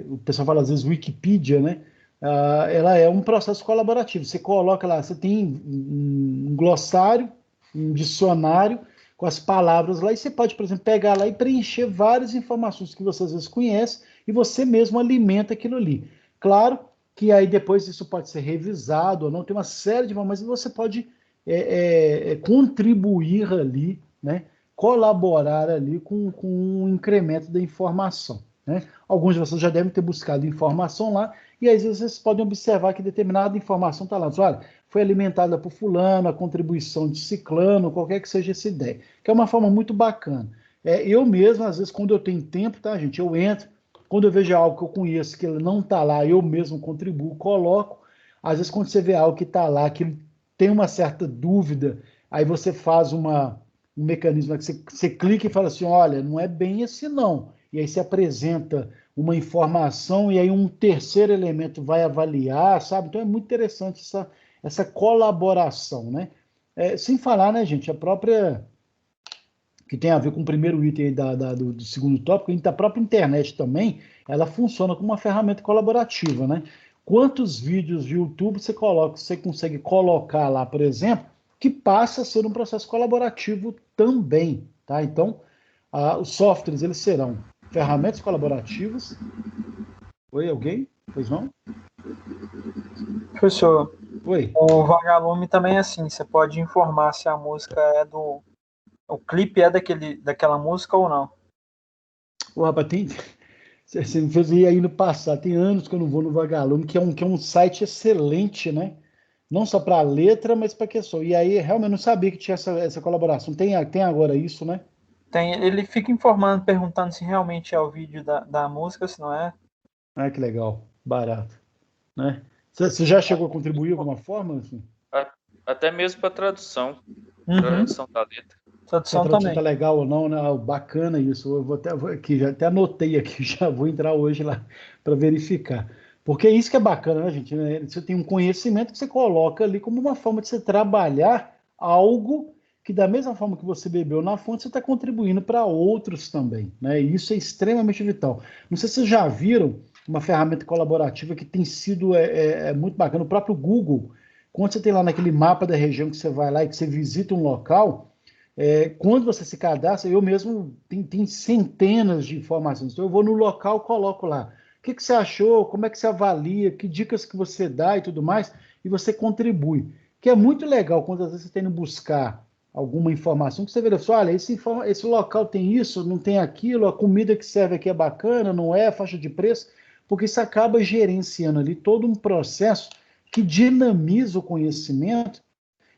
o pessoal fala às vezes Wikipedia, né? Ela é um processo colaborativo. Você coloca lá, você tem um glossário, um dicionário com as palavras lá, e você pode, por exemplo, pegar lá e preencher várias informações que você às vezes conhece, e você mesmo alimenta aquilo ali. Claro que aí depois isso pode ser revisado ou não, tem uma série de formas, mas você pode contribuir ali, né? Colaborar ali com um incremento da informação, né? Alguns de vocês já devem ter buscado informação lá, e aí vocês podem observar que determinada informação está lá. Olha, foi alimentada por fulano, a contribuição de ciclano, qualquer que seja essa ideia, que é uma forma muito bacana. Eu mesmo, às vezes, quando eu tenho tempo, tá, gente, eu entro, quando eu vejo algo que eu conheço, que ele não está lá, eu mesmo contribuo, coloco. Às vezes, quando você vê algo que está lá, que tem uma certa dúvida, aí você faz um mecanismo que você clica e fala assim, olha, não é bem esse não. E aí você apresenta uma informação e aí um terceiro elemento vai avaliar, sabe? Então é muito interessante essa colaboração, né? Sem falar, né, gente, a própria, que tem a ver com o primeiro item do segundo tópico, a própria internet também, ela funciona como uma ferramenta colaborativa, né? Quantos vídeos de YouTube você consegue colocar lá, por exemplo, que passa a ser um processo colaborativo também, tá? Então, os softwares, eles serão ferramentas colaborativas. Oi, alguém? Pois não? Professor, Oi. o Vagalume também é assim, você pode informar se a música o clipe é daquela música ou não. Ô, rapaz, você me fez ir aí no passado, tem anos que eu não vou no Vagalume, que é um site excelente, né? Não só para a letra, mas para a questão. E aí, realmente, eu não sabia que tinha essa colaboração. Tem agora isso, né? Ele fica informando, perguntando se realmente é o vídeo da música, se não é. Ah, que legal, barato, né? Você já chegou a contribuir de alguma forma? Assim? Até mesmo para tradução. Uhum. Tradução da letra. Tradução Se a tradução também. tá legal ou não, né? Bacana isso. Eu já até anotei aqui, já vou entrar hoje lá para verificar. Porque é isso que é bacana, né, gente? Você tem um conhecimento que você coloca ali como uma forma de você trabalhar algo que, da mesma forma que você bebeu na fonte, você está contribuindo para outros também, né? E isso é extremamente vital. Não sei se vocês já viram uma ferramenta colaborativa que tem sido muito bacana. O próprio Google, quando você tem lá naquele mapa da região que você vai lá e que você visita um local, quando você se cadastra, eu mesmo tenho centenas de informações. Então, eu vou no local, coloco lá. O que você achou? Como é que você avalia? Que dicas que você dá e tudo mais? E você contribui. Que é muito legal quando às vezes você tem que buscar alguma informação, que você vê, olha, esse local tem isso, não tem aquilo, a comida que serve aqui é bacana, não é, a faixa de preço, porque isso acaba gerenciando ali todo um processo que dinamiza o conhecimento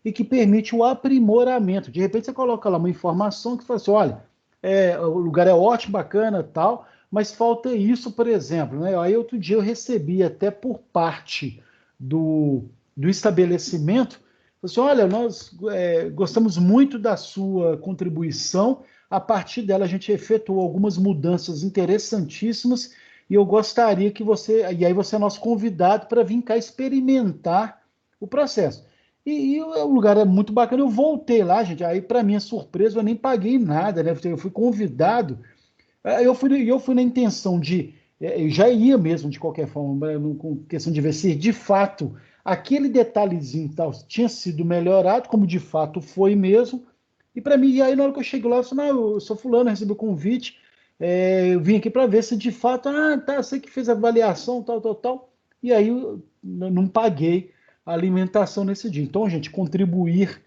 e que permite o aprimoramento. De repente você coloca lá uma informação que fala assim, olha, o lugar é ótimo, bacana, tal, mas falta isso, por exemplo, né? Aí outro dia eu recebi até por parte do estabelecimento, assim, olha, nós gostamos muito da sua contribuição, a partir dela a gente efetuou algumas mudanças interessantíssimas e eu gostaria que e aí você é nosso convidado para vir cá experimentar o processo. E o lugar é muito bacana. Eu voltei lá, gente. Aí, para minha surpresa, eu nem paguei nada, né? Eu fui convidado. Eu fui na intenção de. Eu já ia mesmo, de qualquer forma, com questão de ver se de fato aquele detalhezinho tal tinha sido melhorado, como de fato foi mesmo. E para mim, e aí na hora que eu chego lá, eu falei, não, eu sou fulano, recebi o convite. Eu vim aqui para ver se de fato, tá, você que fez a avaliação, tal. E aí eu não paguei a alimentação nesse dia. Então, gente, contribuir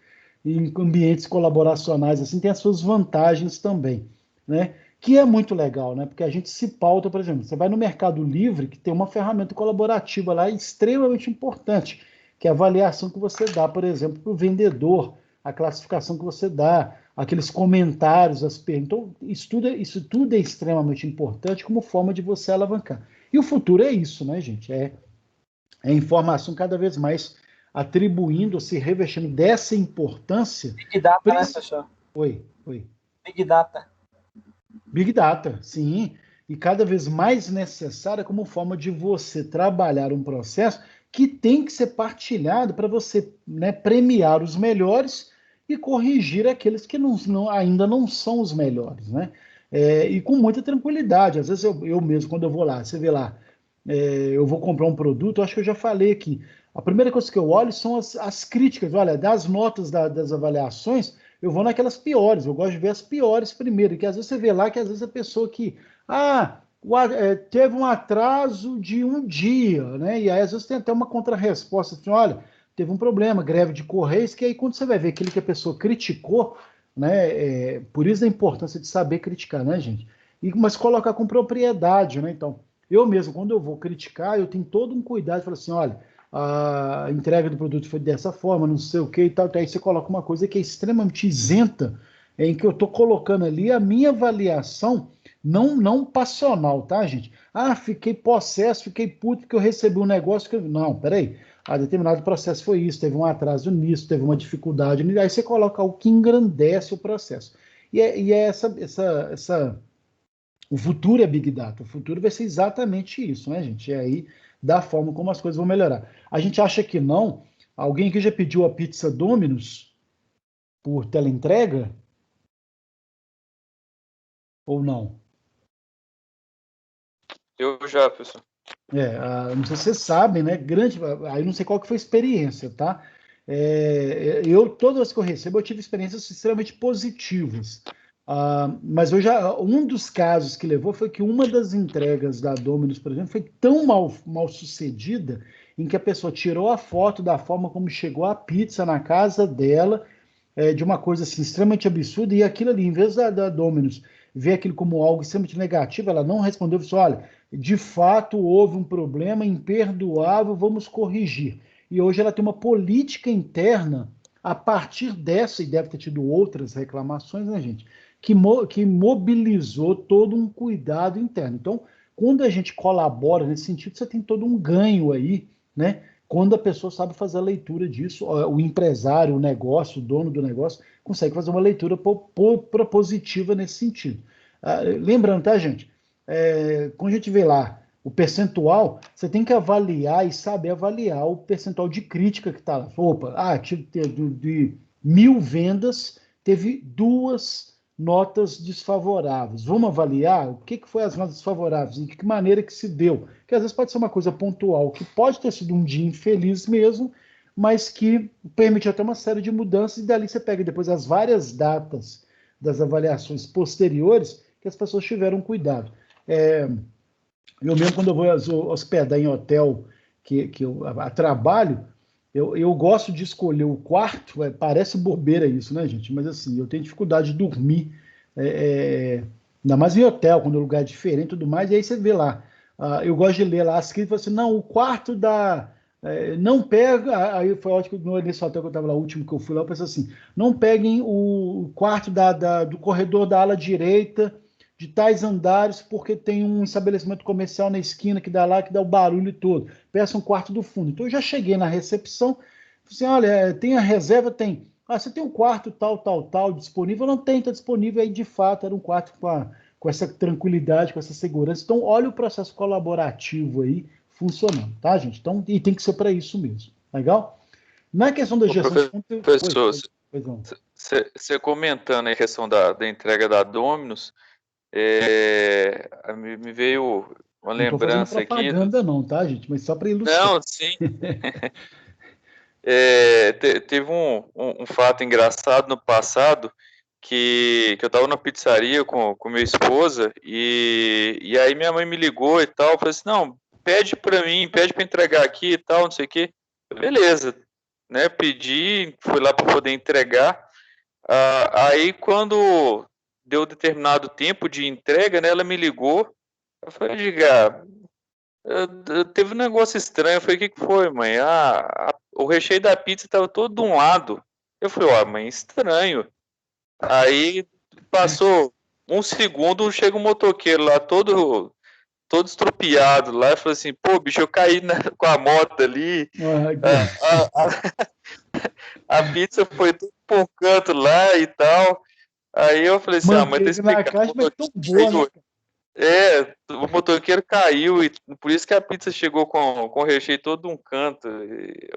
em ambientes colaboracionais assim tem as suas vantagens também, né? Que é muito legal, né? Porque a gente se pauta, por exemplo, você vai no Mercado Livre, que tem uma ferramenta colaborativa lá extremamente importante, que é a avaliação que você dá, por exemplo, para o vendedor, a classificação que você dá, aqueles comentários, as perguntas. Então, isso tudo é extremamente importante como forma de você alavancar. E o futuro é isso, né, gente? É informação cada vez mais atribuindo, se revestindo dessa importância. Big Data, né, professor? Oi. Big Data. Big Data, sim. E cada vez mais necessária como forma de você trabalhar um processo que tem que ser partilhado para você, né, premiar os melhores e corrigir aqueles que ainda não são os melhores, né? E com muita tranquilidade. Às vezes eu mesmo, quando eu vou lá, você vê lá, eu vou comprar um produto, eu acho que eu já falei aqui. A primeira coisa que eu olho são as críticas. Olha, das notas das avaliações, eu vou naquelas piores. Eu gosto de ver as piores primeiro, que às vezes você vê lá que às vezes a pessoa que teve um atraso de um dia, né? E aí às vezes tem até uma contrarresposta, assim, olha, teve um problema, greve de Correios, que aí quando você vai ver aquilo que a pessoa criticou, né? Por isso a importância de saber criticar, né, gente? Mas colocar com propriedade, né? Então, eu mesmo, quando eu vou criticar, eu tenho todo um cuidado, falo assim, olha, a entrega do produto foi dessa forma, não sei o que e tal, aí você coloca uma coisa que é extremamente isenta, em que eu estou colocando ali a minha avaliação não passional, tá, gente? Fiquei possesso, fiquei puto porque eu recebi um negócio que... Não, peraí. Determinado processo foi isso, teve um atraso nisso, teve uma dificuldade. Aí você coloca o que engrandece o processo. E o futuro é Big Data. O futuro vai ser exatamente isso, né, gente? E aí, da forma como as coisas vão melhorar. A gente acha que não. Alguém aqui já pediu a pizza Domino's por teleentrega? Ou não? Eu já, professor. Não sei se vocês sabem, né? Aí não sei qual que foi a experiência, tá? Toda vez que eu recebo, eu tive experiências extremamente positivas. Mas um dos casos que levou foi que uma das entregas da Domino's, por exemplo, foi tão mal sucedida, em que a pessoa tirou a foto da forma como chegou a pizza na casa dela, de uma coisa assim, extremamente absurda, e aquilo ali, em vez da Domino's ver aquilo como algo extremamente negativo, ela não respondeu, disse, olha, de fato houve um problema imperdoável, vamos corrigir. E hoje ela tem uma política interna a partir dessa, e deve ter tido outras reclamações, né, gente, que mobilizou todo um cuidado interno. Então, quando a gente colabora nesse sentido, você tem todo um ganho aí, né? Quando a pessoa sabe fazer a leitura disso, o empresário, o negócio, o dono do negócio, consegue fazer uma leitura propositiva nesse sentido. Lembrando, tá, gente? Quando a gente vê lá o percentual, você tem que avaliar e saber avaliar o percentual de crítica que está lá. Opa, de 1.000 vendas, teve 2 notas desfavoráveis. Vamos avaliar o que foi as notas desfavoráveis e de que maneira que se deu. Que às vezes pode ser uma coisa pontual, que pode ter sido um dia infeliz mesmo, mas que permite até uma série de mudanças, e dali você pega depois as várias datas das avaliações posteriores que as pessoas tiveram cuidado. Eu mesmo, quando eu vou hospedar em hotel que eu trabalho, eu gosto de escolher o quarto, parece bobeira isso, né, gente? Mas assim, eu tenho dificuldade de dormir, ainda mais em hotel, quando o lugar é diferente e tudo mais, e aí você vê lá, eu gosto de ler lá as críticas, assim, não, o quarto não pega, aí foi ótimo, nesse hotel que eu estava lá, o último que eu fui lá, eu pensei assim, não peguem o quarto do corredor da ala direita, de tais andares, porque tem um estabelecimento comercial na esquina que dá o barulho todo. Peça um quarto do fundo. Então eu já cheguei na recepção, assim, olha, tem a reserva? Tem. Você tem um quarto tal disponível? Não tem, está disponível. Aí, de fato, era um quarto com essa tranquilidade, com essa segurança. Então, olha o processo colaborativo aí funcionando, tá, gente? Então, e tem que ser para isso mesmo. Legal? Na questão da gestão de conteúdo... Professor, você comentando a questão da entrega da Domino's, me veio uma lembrança aqui. Não estou fazendo propaganda não, tá, gente? Mas só para ilustrar. Não, sim. Teve um fato engraçado no passado, que eu estava na pizzaria com minha esposa, e aí minha mãe me ligou e tal, falou assim, não, pede para mim, pede para entregar aqui e tal, não sei o quê. Beleza, né? Pedi, fui lá para poder entregar. Aí quando deu determinado tempo de entrega, né, ela me ligou, eu falei, Edgar, teve um negócio estranho, eu falei, o que foi, mãe? O recheio da pizza estava todo de um lado. Eu falei, mãe, estranho. Aí passou um segundo, chega um motoqueiro lá todo todo estropiado lá, e falou assim, pô, bicho, eu caí com a moto ali, a pizza foi tudo pra um canto lá e tal. Aí eu falei assim, mas tá Manteve na explicado. caixa, mas tão boa, né? O motoqueiro caiu e por isso que a pizza chegou com o recheio todo de um canto.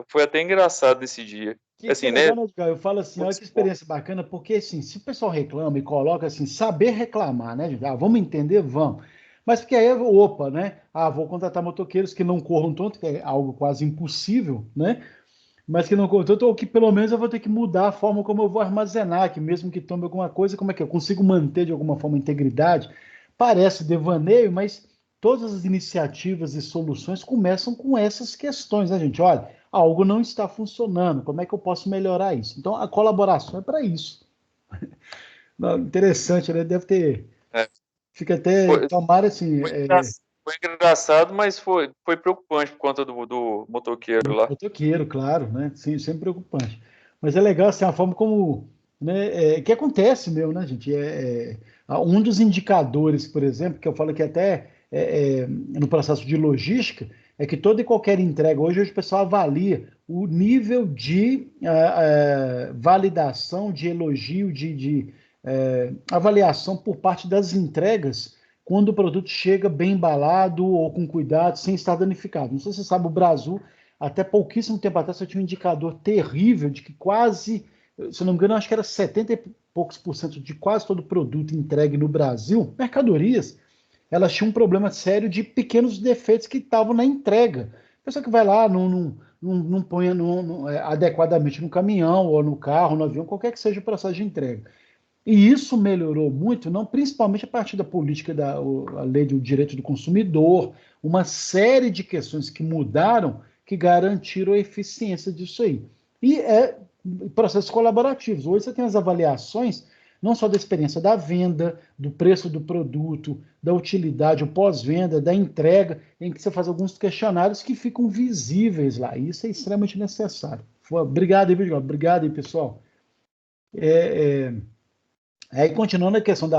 Foi até engraçado nesse dia. Que Assim, é né? legal, né, Edgar? Eu falo assim, olha que experiência bacana, porque assim, se o pessoal reclama e coloca assim, saber reclamar, né, gente? Vamos entender? Vamos. Mas porque aí, opa, né? Vou contratar motoqueiros que não corram tanto, que é algo quase impossível, né? Mas que não corram tanto, ou que pelo menos eu vou ter que mudar a forma como eu vou armazenar, que mesmo que tome alguma coisa, como é que eu consigo manter de alguma forma a integridade? Parece devaneio, mas todas as iniciativas e soluções começam com essas questões, né, gente? Olha, algo não está funcionando, como é que eu posso melhorar isso? Então, a colaboração é para isso. Não, interessante, né? Deve ter. Fica até. Tomara assim. Foi engraçado, mas foi preocupante por conta do motoqueiro lá. Motoqueiro, claro, né? Sim, sempre preocupante. Mas é legal assim, a forma como. Né, que acontece mesmo, né, gente? Um dos indicadores, por exemplo, que eu falo que até no processo de logística, é que toda e qualquer entrega, hoje o pessoal avalia o nível de validação, de elogio, de avaliação por parte das entregas, quando o produto chega bem embalado ou com cuidado, sem estar danificado. Não sei se você sabe, o Brasil, até pouquíssimo tempo atrás, tinha um indicador terrível de que quase, se não me engano, acho que era 70 e poucos por cento de quase todo produto entregue no Brasil, mercadorias, elas tinham um problema sério de pequenos defeitos que estavam na entrega. A pessoa que vai lá, não põe adequadamente no caminhão, ou no carro, no avião, qualquer que seja o processo de entrega. E isso melhorou muito, não principalmente a partir da política a lei do direito do consumidor, uma série de questões que mudaram, que garantiram a eficiência disso aí. E processos colaborativos. Hoje você tem as avaliações, não só da experiência da venda, do preço do produto, da utilidade, o pós-venda, da entrega, em que você faz alguns questionários que ficam visíveis lá. E isso é extremamente necessário. Obrigado aí, Virgílio. Obrigado aí, pessoal. Aí, continuando a questão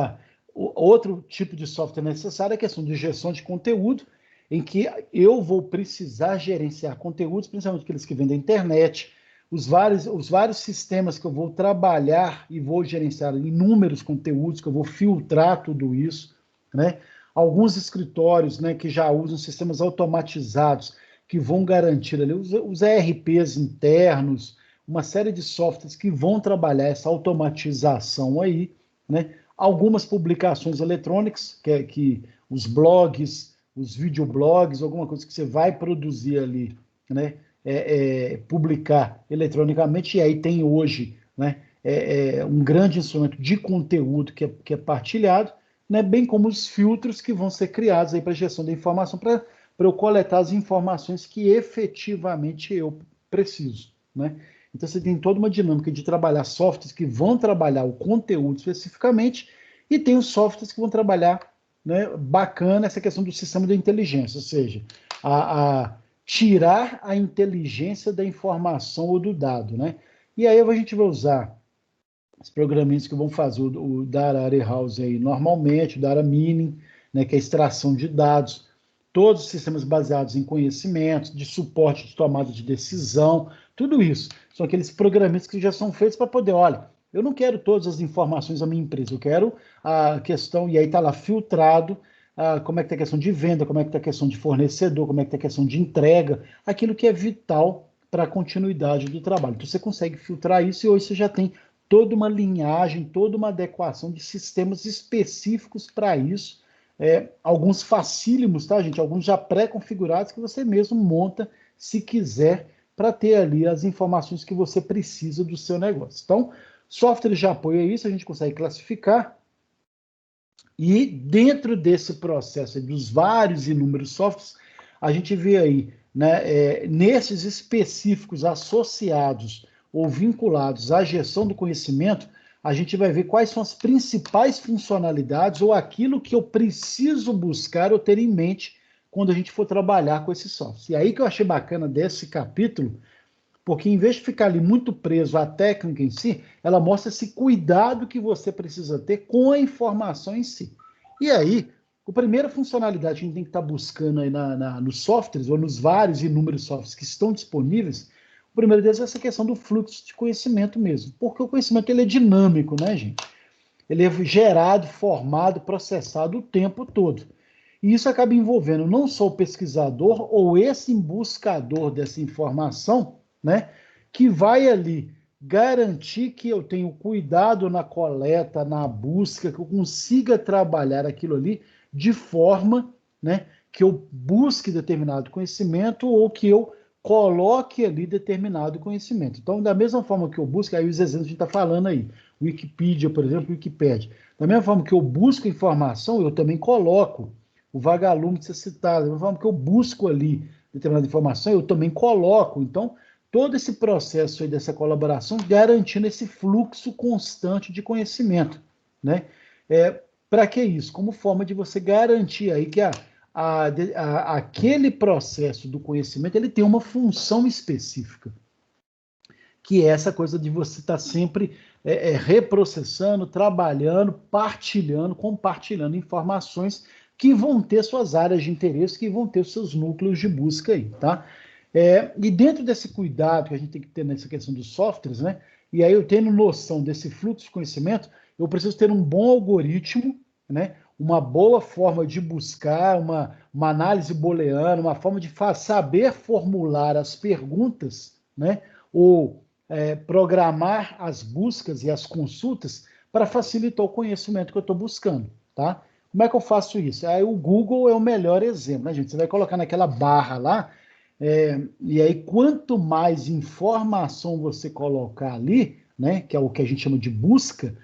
outro tipo de software necessário, é a questão de gestão de conteúdo, em que eu vou precisar gerenciar conteúdos, principalmente aqueles que vêm da internet, os vários sistemas que eu vou trabalhar e vou gerenciar inúmeros conteúdos, que eu vou filtrar tudo isso, né? Alguns escritórios, né, que já usam sistemas automatizados, que vão garantir ali os ERPs internos, uma série de softwares que vão trabalhar essa automatização aí, né? Algumas publicações eletrônicas, que os blogs, os videoblogs, alguma coisa que você vai produzir ali, né? Publicar eletronicamente, e aí tem hoje, né? Um grande instrumento de conteúdo que é partilhado, né? Bem como os filtros que vão ser criados aí para gestão da informação, para eu coletar as informações que efetivamente eu preciso, né? Então, você tem toda uma dinâmica de trabalhar softwares que vão trabalhar o conteúdo especificamente e tem os softwares que vão trabalhar, né, bacana essa questão do sistema da inteligência, ou seja, tirar a inteligência da informação ou do dado, né? E aí a gente vai usar os programinhas que vão fazer o Data Warehouse aí normalmente, o Data Mining, né, que é a extração de dados, todos os sistemas baseados em conhecimentos, de suporte de tomada de decisão, tudo isso. São aqueles programas que já são feitos para poder, olha, eu não quero todas as informações da minha empresa, eu quero a questão, e aí está lá filtrado, como é que está a questão de venda, como é que está a questão de fornecedor, como é que está a questão de entrega, aquilo que é vital para a continuidade do trabalho. Então você consegue filtrar isso e hoje você já tem toda uma linhagem, toda uma adequação de sistemas específicos para isso, alguns facílimos, tá, gente? Alguns já pré-configurados que você mesmo monta, se quiser, para ter ali as informações que você precisa do seu negócio. Então, softwares de apoio a isso, a gente consegue classificar, e dentro desse processo dos vários e inúmeros softwares, a gente vê aí, né, nesses específicos associados ou vinculados à gestão do conhecimento, a gente vai ver quais são as principais funcionalidades ou aquilo que eu preciso buscar ou ter em mente quando a gente for trabalhar com esses softwares. E aí que eu achei bacana desse capítulo, porque em vez de ficar ali muito preso à técnica em si, ela mostra esse cuidado que você precisa ter com a informação em si. E aí, A primeira funcionalidade que a gente tem que estar buscando aí nos softwares, ou nos vários inúmeros softwares que estão disponíveis, o primeiro deles é essa questão do fluxo de conhecimento mesmo, porque o conhecimento ele é dinâmico, né, gente? Ele é gerado, formado, processado o tempo todo. E isso acaba envolvendo não só o pesquisador ou esse buscador dessa informação, né, que vai ali garantir que eu tenho cuidado na coleta, na busca, que eu consiga trabalhar aquilo ali de forma, né, que eu busque determinado conhecimento ou que eu coloque ali determinado conhecimento. Então, da mesma forma que eu busco, aí os exemplos que a gente está falando aí, Wikipedia, por exemplo, Wikipédia. Da mesma forma que eu busco informação, eu também coloco o vagalume que você citava. Da mesma forma que eu busco ali determinada informação, eu também coloco. Então, todo esse processo aí dessa colaboração garantindo esse fluxo constante de conhecimento, né? Para que isso? Como forma de você garantir aí que aquele processo do conhecimento ele tem uma função específica, que é essa coisa de você estar sempre reprocessando, trabalhando, partilhando, compartilhando informações que vão ter suas áreas de interesse, que vão ter os seus núcleos de busca aí, tá? E dentro desse cuidado que a gente tem que ter nessa questão dos softwares, né? E aí eu tendo noção desse fluxo de conhecimento, eu preciso ter um bom algoritmo, né? Uma boa forma de buscar, uma análise booleana, uma forma de saber formular as perguntas, né? Ou programar as buscas e as consultas para facilitar o conhecimento que eu estou buscando, tá? Como é que eu faço isso? Aí o Google é o melhor exemplo, né, gente? Você vai colocar naquela barra lá, e aí quanto mais informação você colocar ali, né, que é o que a gente chama de busca,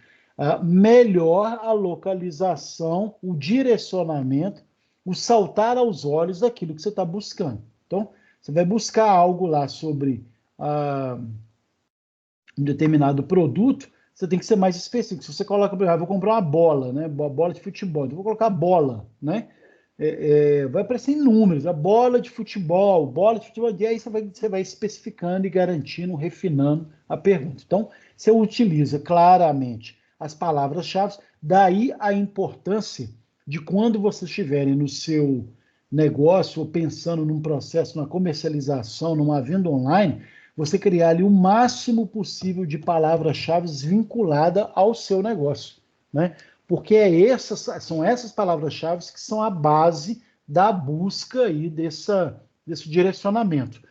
melhor a localização, o direcionamento, o saltar aos olhos daquilo que você está buscando. Então, você vai buscar algo lá sobre um determinado produto, você tem que ser mais específico. Se você coloca, vou comprar uma bola, né? Bola de futebol, então vou colocar bola, né? Vai aparecer em números, a bola de futebol, e aí você vai especificando e garantindo, refinando a pergunta. Então, você utiliza claramente as palavras-chave, daí a importância de quando vocês estiverem no seu negócio ou pensando num processo, numa comercialização, numa venda online, você criar ali o máximo possível de palavras-chave vinculadas ao seu negócio, né? Porque são essas palavras-chave que são a base da busca aí desse direcionamento.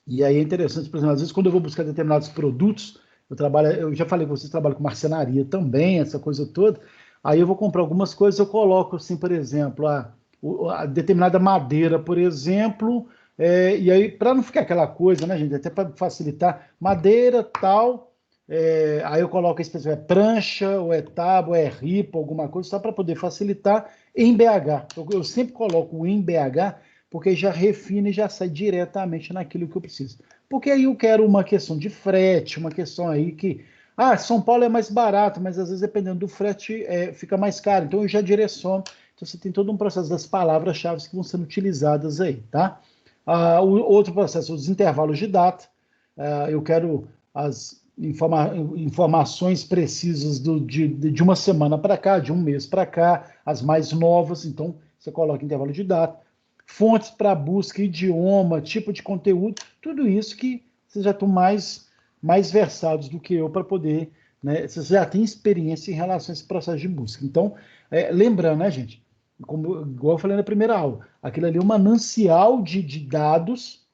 E aí é interessante, por exemplo, às vezes quando eu vou buscar determinados produtos, eu já falei que vocês trabalham com marcenaria também, essa coisa toda, aí eu vou comprar algumas coisas, eu coloco assim, por exemplo, a determinada madeira, por exemplo, e aí, para não ficar aquela coisa, né, gente, até para facilitar, madeira, tal, aí eu coloco a expressão, prancha, ou tábua, ou ripa, alguma coisa, só para poder facilitar em BH. Eu sempre coloco o em BH, porque já refina e já sai diretamente naquilo que eu preciso. Porque aí eu quero uma questão de frete, uma questão aí que, São Paulo é mais barato, mas às vezes dependendo do frete fica mais caro, então eu já direciono. Então você tem todo um processo das palavras-chave que vão sendo utilizadas aí, tá? O outro processo, os intervalos de data. Eu quero as informações precisas de uma semana para cá, de um mês para cá, as mais novas, então você coloca intervalo de data. Fontes para busca, idioma, tipo de conteúdo, tudo isso que vocês já estão mais versados do que eu para poder, né? Vocês já têm experiência em relação a esse processo de busca. Então, lembrando, né, gente? Igual eu falei na primeira aula, aquilo ali é um manancial de dados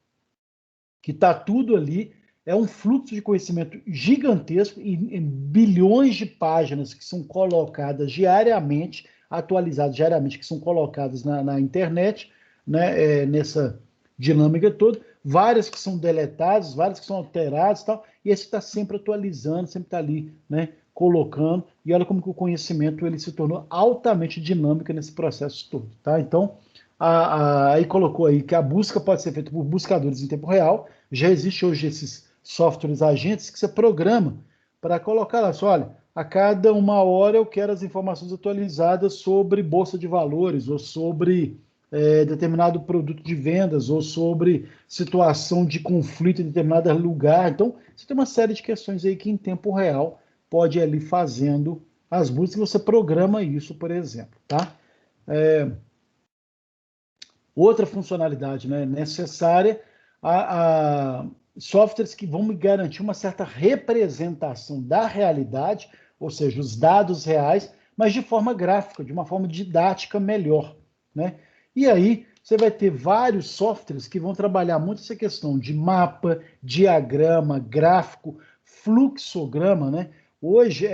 que está tudo ali, é um fluxo de conhecimento gigantesco em bilhões de páginas que são colocadas diariamente, atualizadas diariamente, que são colocadas na internet, né, nessa dinâmica toda, várias que são deletadas, várias que são alteradas e tal, e esse está sempre atualizando, sempre está ali, né, colocando, e olha como que o conhecimento ele se tornou altamente dinâmico nesse processo todo, tá? Então, aí colocou aí que a busca pode ser feita por buscadores em tempo real, já existe hoje esses softwares agentes que você programa para colocar lá, só, olha, a cada 1 hora eu quero as informações atualizadas sobre bolsa de valores, ou sobre determinado produto de vendas, ou sobre situação de conflito em determinado lugar. Então, você tem uma série de questões aí que em tempo real pode ir ali fazendo as músicas, você programa isso, por exemplo, tá? Outra funcionalidade, né, necessária, softwares que vão me garantir uma certa representação da realidade, ou seja, os dados reais, mas de forma gráfica, de uma forma didática melhor, né? E aí você vai ter vários softwares que vão trabalhar muito essa questão de mapa, diagrama, gráfico, fluxograma, né? Hoje,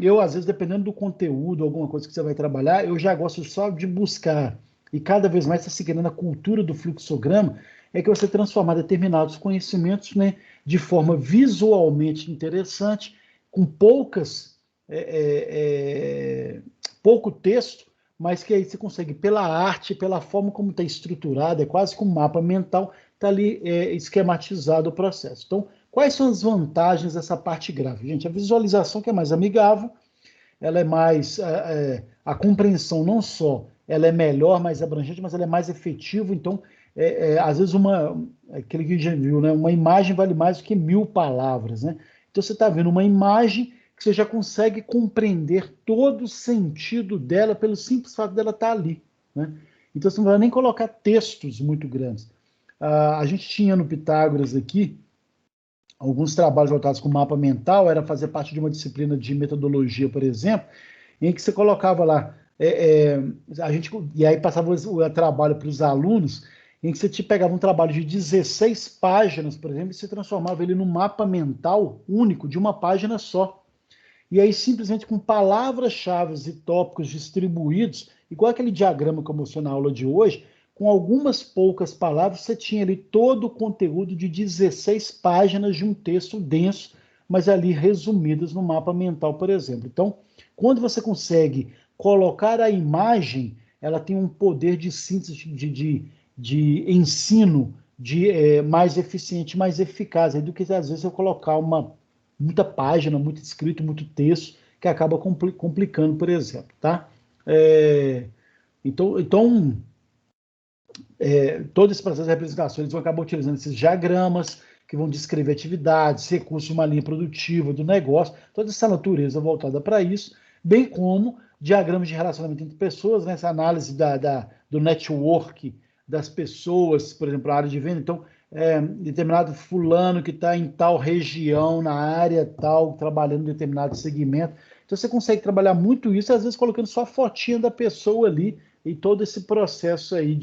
eu, às vezes, dependendo do conteúdo, alguma coisa que você vai trabalhar, eu já gosto só de buscar, e cada vez mais está seguindo a cultura do fluxograma, é que você transformar determinados conhecimentos, né, de forma visualmente interessante, com pouco texto, mas que aí você consegue, pela arte, pela forma como está estruturado, é quase que um mapa mental, está ali esquematizado o processo. Então, quais são as vantagens dessa parte gráfica? Gente, a visualização que é mais amigável, ela é mais, a compreensão não só, ela é melhor, mais abrangente, mas ela é mais efetiva, então, às vezes aquele que já viu, né, uma imagem vale mais do que 1000 palavras, né? Então você está vendo uma imagem que você já consegue compreender todo o sentido dela pelo simples fato dela estar ali, né? Então você não vai nem colocar textos muito grandes. A gente tinha no Pitágoras aqui alguns trabalhos voltados com mapa mental, era fazer parte de uma disciplina de metodologia, por exemplo, em que você colocava lá, e aí passava o trabalho para os alunos, em que você pegava um trabalho de 16 páginas, por exemplo, e você transformava ele num mapa mental único, de uma página só. E aí, simplesmente com palavras-chave e tópicos distribuídos, igual aquele diagrama que eu mostrei na aula de hoje, com algumas poucas palavras, você tinha ali todo o conteúdo de 16 páginas de um texto denso, mas ali resumidas no mapa mental, por exemplo. Então, quando você consegue colocar a imagem, ela tem um poder de síntese, de ensino mais eficiente, mais eficaz, do que às vezes eu colocar muita página, muito escrito, muito texto, que acaba complicando, por exemplo, tá? Então todo esse processo de representação, eles vão acabar utilizando esses diagramas, que vão descrever atividades, recursos de uma linha produtiva do negócio, toda essa natureza voltada para isso, bem como diagramas de relacionamento entre pessoas, né, essa análise do network das pessoas, por exemplo, a área de venda. Então, determinado fulano que está em tal região, na área tal, trabalhando em determinado segmento. Então, você consegue trabalhar muito isso, às vezes colocando só a fotinha da pessoa ali, e todo esse processo aí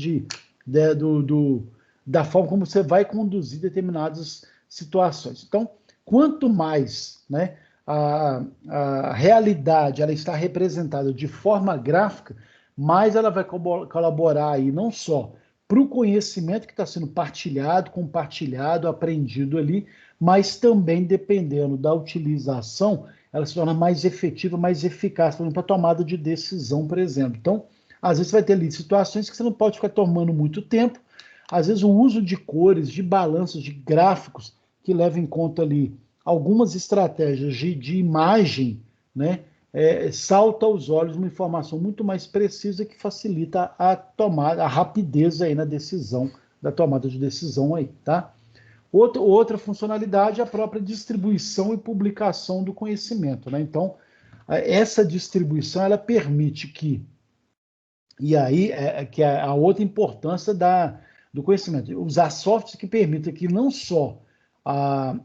da forma como você vai conduzir determinadas situações. Então, quanto mais, né, a realidade ela está representada de forma gráfica, mais ela vai colaborar aí não só para o conhecimento que está sendo partilhado, compartilhado, aprendido ali, mas também, dependendo da utilização, ela se torna mais efetiva, mais eficaz, por exemplo, para a tomada de decisão, por exemplo. Então, às vezes você vai ter ali situações que você não pode ficar tomando muito tempo, às vezes o uso de cores, de balanços, de gráficos, que levam em conta ali algumas estratégias de imagem, né, salta aos olhos uma informação muito mais precisa que facilita a rapidez aí na decisão, da tomada de decisão aí, tá? Outra funcionalidade é a própria distribuição e publicação do conhecimento, né? Então, essa distribuição, ela permite que, e aí que é a outra importância do conhecimento, usar softwares que permitam que não só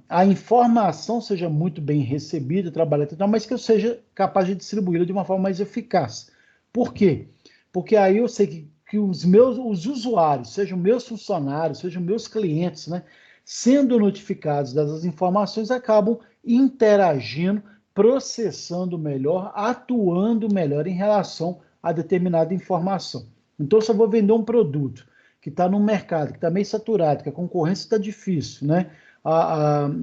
a informação seja muito bem recebida, trabalhada, mas que eu seja capaz de distribuí-la de uma forma mais eficaz. Por quê? Porque aí eu sei que os usuários, sejam meus funcionários, sejam meus clientes, né, sendo notificados dessas informações, acabam interagindo, processando melhor, atuando melhor em relação a determinada informação. Então, se eu vou vender um produto que está no mercado, que está meio saturado, que a concorrência está difícil, né?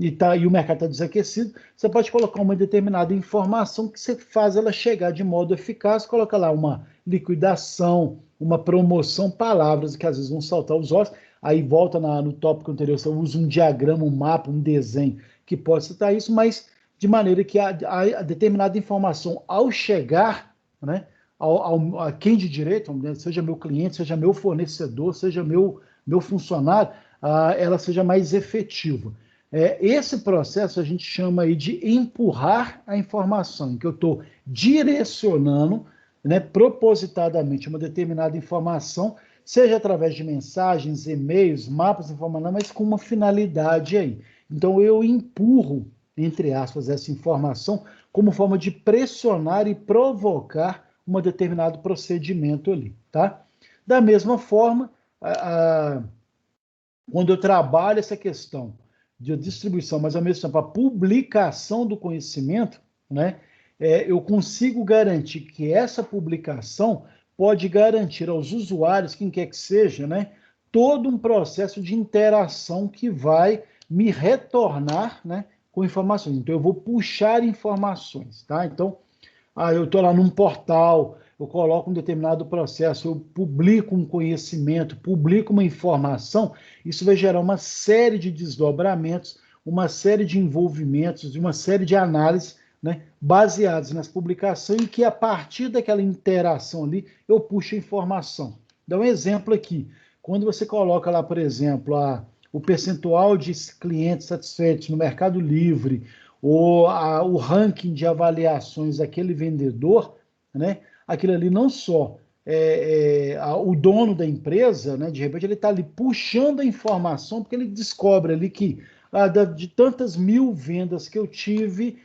E o mercado está desaquecido, você pode colocar uma determinada informação que você faz ela chegar de modo eficaz, coloca lá uma liquidação, uma promoção, palavras que às vezes vão saltar os olhos, aí volta no tópico anterior, você usa um diagrama, um mapa, um desenho que pode citar isso, mas de maneira que a determinada informação, ao chegar, né, a quem de direito, seja meu cliente, seja meu fornecedor, seja meu funcionário, ela seja mais efetiva. Esse processo a gente chama aí de empurrar a informação, em que eu estou direcionando, né, propositadamente uma determinada informação, seja através de mensagens, e-mails, mapas, informação, mas com uma finalidade aí. Então, eu empurro, entre aspas, essa informação como forma de pressionar e provocar um determinado procedimento ali, tá? Da mesma forma, quando eu trabalho essa questão de distribuição, mas ao mesmo tempo a publicação do conhecimento, né, eu consigo garantir que essa publicação pode garantir aos usuários, quem quer que seja, né, todo um processo de interação que vai me retornar, né, com informações. Então, eu vou puxar informações, tá? Então, eu estou lá num portal, eu coloco um determinado processo, eu publico um conhecimento, publico uma informação, isso vai gerar uma série de desdobramentos, uma série de envolvimentos, uma série de análises, né, baseadas nas publicações, e que a partir daquela interação ali, eu puxo a informação. Dá um exemplo aqui. Quando você coloca lá, por exemplo, o percentual de clientes satisfeitos no Mercado Livre, ou o ranking de avaliações daquele vendedor, né, aquilo ali não só o dono da empresa, né, de repente ele está ali puxando a informação, porque ele descobre ali que de tantas 1000 vendas que eu tive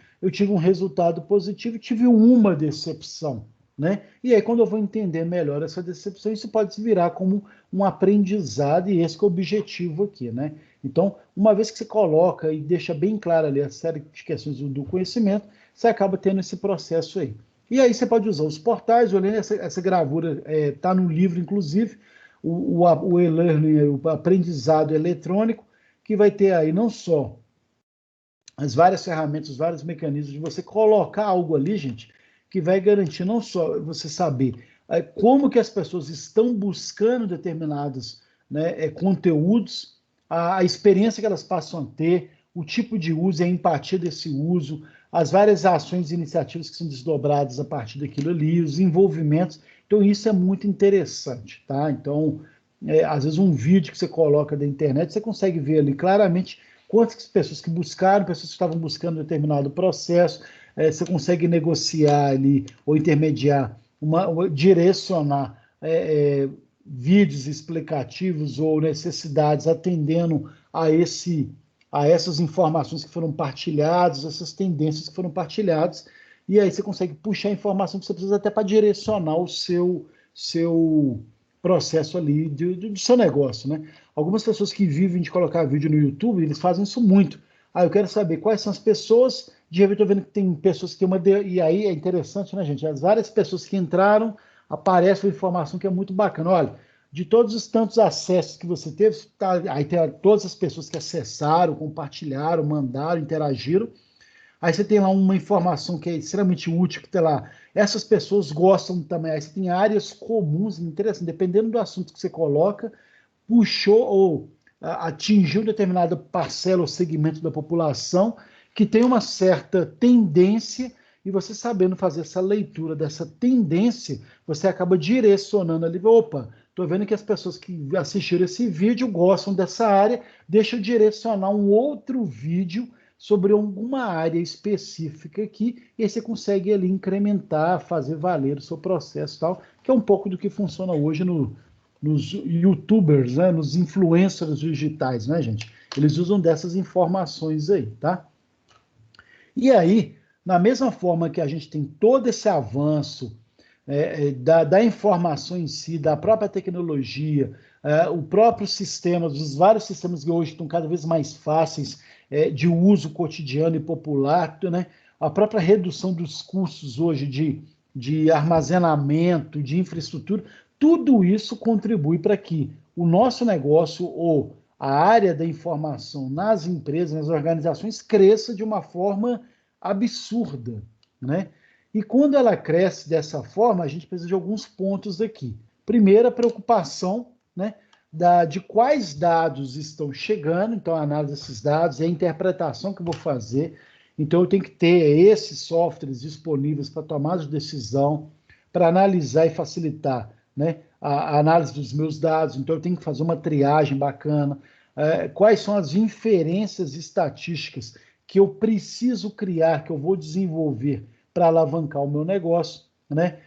um resultado positivo e tive uma decepção, né? E aí, quando eu vou entender melhor essa decepção, isso pode se virar como um aprendizado, e esse que é o objetivo aqui, né? Então, uma vez que você coloca e deixa bem claro ali a série de questões do conhecimento, você acaba tendo esse processo aí. E aí você pode usar os portais, olhando essa gravura, está no livro, inclusive, o e-learning, o aprendizado eletrônico, que vai ter aí não só as várias ferramentas, os vários mecanismos de você colocar algo ali, gente, que vai garantir não só você saber como que as pessoas estão buscando determinados, né, conteúdos, a experiência que elas passam a ter, o tipo de uso, a empatia desse uso, as várias ações e iniciativas que são desdobradas a partir daquilo ali, os envolvimentos. Então, isso é muito interessante, tá? Então, às vezes um vídeo que você coloca da internet, você consegue ver ali claramente quantas pessoas que buscaram, pessoas que estavam buscando determinado processo, você consegue negociar ali, ou intermediar, direcionar vídeos explicativos ou necessidades atendendo a essas informações que foram partilhadas, essas tendências que foram partilhadas, e aí você consegue puxar a informação que você precisa até para direcionar o seu processo ali do seu negócio, né? Algumas pessoas que vivem de colocar vídeo no YouTube, eles fazem isso muito. Eu quero saber quais são as pessoas, de repente eu estou vendo que tem pessoas que tem e aí é interessante, né, gente? As várias pessoas que entraram, aparece uma informação que é muito bacana. Olha, de todos os tantos acessos que você teve, aí tem todas as pessoas que acessaram, compartilharam, mandaram, interagiram. Aí você tem lá uma informação que é extremamente útil, que tem lá, essas pessoas gostam também. Aí você tem áreas comuns, interessantes, dependendo do assunto que você coloca, puxou ou atingiu determinada parcela ou segmento da população que tem uma certa tendência, e você sabendo fazer essa leitura dessa tendência, você acaba direcionando ali, opa, estou vendo que as pessoas que assistiram esse vídeo gostam dessa área, deixa eu direcionar um outro vídeo sobre alguma área específica aqui, e aí você consegue ali incrementar, fazer valer o seu processo e tal, que é um pouco do que funciona hoje nos youtubers, né, nos influencers digitais, né, gente? Eles usam dessas informações aí, tá? E aí, na mesma forma que a gente tem todo esse avanço da informação em si, da própria tecnologia, o próprio sistema, os vários sistemas que hoje estão cada vez mais fáceis de uso cotidiano e popular, né? A própria redução dos custos hoje de armazenamento, de infraestrutura, tudo isso contribui para que o nosso negócio ou a área da informação nas empresas, nas organizações, cresça de uma forma absurda, né? E quando ela cresce dessa forma, a gente precisa de alguns pontos aqui. Primeiro, a preocupação, né, de quais dados estão chegando, então a análise desses dados e a interpretação que eu vou fazer. Então eu tenho que ter esses softwares disponíveis para tomar de decisão, para analisar e facilitar, né, a análise dos meus dados. Então eu tenho que fazer uma triagem bacana. quais são as inferências estatísticas que eu preciso criar, que eu vou desenvolver para alavancar o meu negócio, né?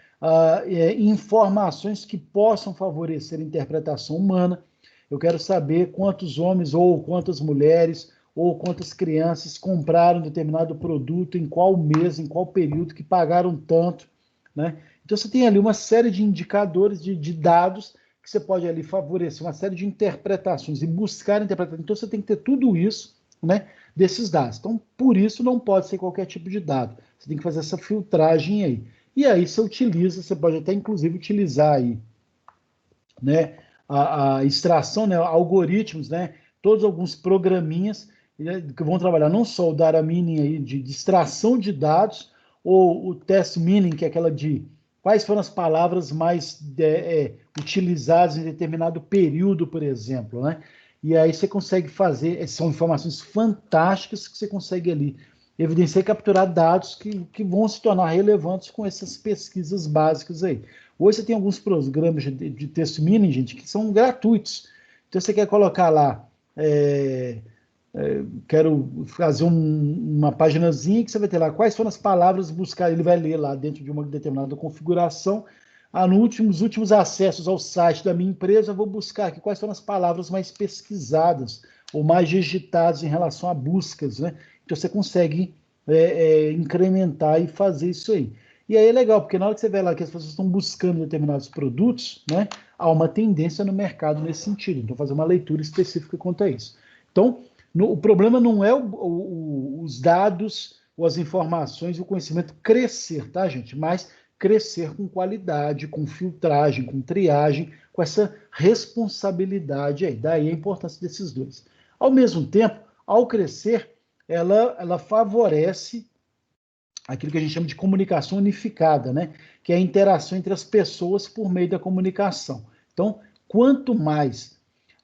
Informações que possam favorecer a interpretação humana. Eu quero saber quantos homens ou quantas mulheres ou quantas crianças compraram determinado produto, em qual mês, em qual período, que pagaram tanto, né? Então, você tem ali uma série de indicadores, de dados, que você pode ali favorecer uma série de interpretações e buscar interpretações. Então, você tem que ter tudo isso, né, desses dados. Então, por isso, não pode ser qualquer tipo de dado. Você tem que fazer essa filtragem aí. E aí, você pode até, inclusive, utilizar aí, né, a extração, né, algoritmos, né, todos alguns programinhas, né, que vão trabalhar não só o data mining aí de extração de dados, ou o test mining, que é aquela de quais foram as palavras mais utilizadas em determinado período, por exemplo, né? E aí você consegue fazer, são informações fantásticas que você consegue ali evidenciar e capturar dados que vão se tornar relevantes com essas pesquisas básicas aí. Hoje você tem alguns programas de texto mining, gente, que são gratuitos. Então você quer colocar lá, quero fazer uma paginazinha que você vai ter lá quais foram as palavras buscar, ele vai ler lá dentro de uma determinada configuração. Nos últimos acessos ao site da minha empresa, eu vou buscar aqui quais foram as palavras mais pesquisadas ou mais digitadas em relação a buscas, né? Então você consegue incrementar e fazer isso aí. E aí é legal, porque na hora que você vê lá que as pessoas estão buscando determinados produtos, né, há uma tendência no mercado nesse sentido. Então, fazer uma leitura específica quanto a isso. Então, o problema não é os dados, ou as informações e o conhecimento crescer, tá, gente? Mas crescer com qualidade, com filtragem, com triagem, com essa responsabilidade aí. Daí a importância desses dois. Ao mesmo tempo, ao crescer, ela favorece aquilo que a gente chama de comunicação unificada, né? Que é a interação entre as pessoas por meio da comunicação. Então, quanto mais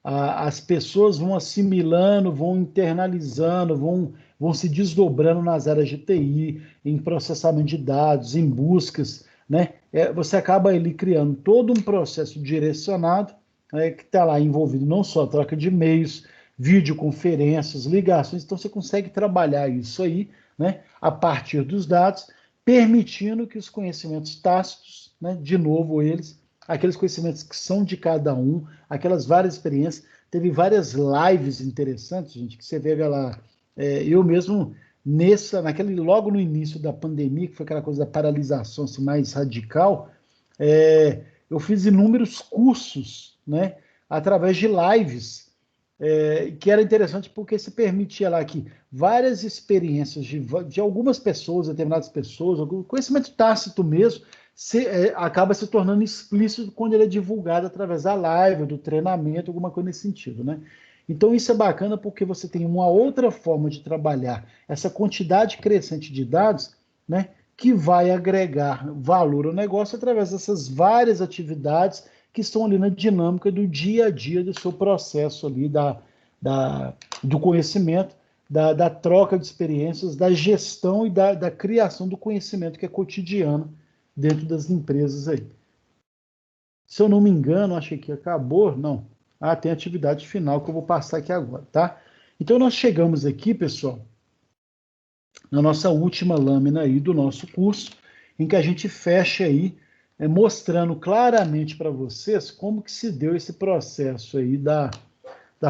as pessoas vão assimilando, vão internalizando, vão se desdobrando nas áreas de TI, em processamento de dados, em buscas, né? Você acaba ali criando todo um processo direcionado, que está lá envolvido não só a troca de e-mails, videoconferências, ligações, então você consegue trabalhar isso aí, né, a partir dos dados, permitindo que os conhecimentos tácitos, né, de novo aqueles conhecimentos que são de cada um, aquelas várias experiências, teve várias lives interessantes, gente, que você vê lá, eu mesmo, logo no início da pandemia, que foi aquela coisa da paralisação assim, mais radical, eu fiz inúmeros cursos, né, através de lives, que era interessante porque se permitia lá que várias experiências de algumas pessoas, determinadas pessoas, algum conhecimento tácito mesmo, acaba se tornando explícito quando ele é divulgado através da live, do treinamento, alguma coisa nesse sentido, né? Então isso é bacana porque você tem uma outra forma de trabalhar essa quantidade crescente de dados, né, que vai agregar valor ao negócio através dessas várias atividades que estão ali na dinâmica do dia a dia do seu processo ali, do conhecimento, da troca de experiências, da gestão e da criação do conhecimento que é cotidiano dentro das empresas aí. Se eu não me engano, achei que acabou, não. Tem atividade final que eu vou passar aqui agora, tá? Então, nós chegamos aqui, pessoal, na nossa última lâmina aí do nosso curso, em que a gente fecha aí, mostrando claramente para vocês como que se deu esse processo aí da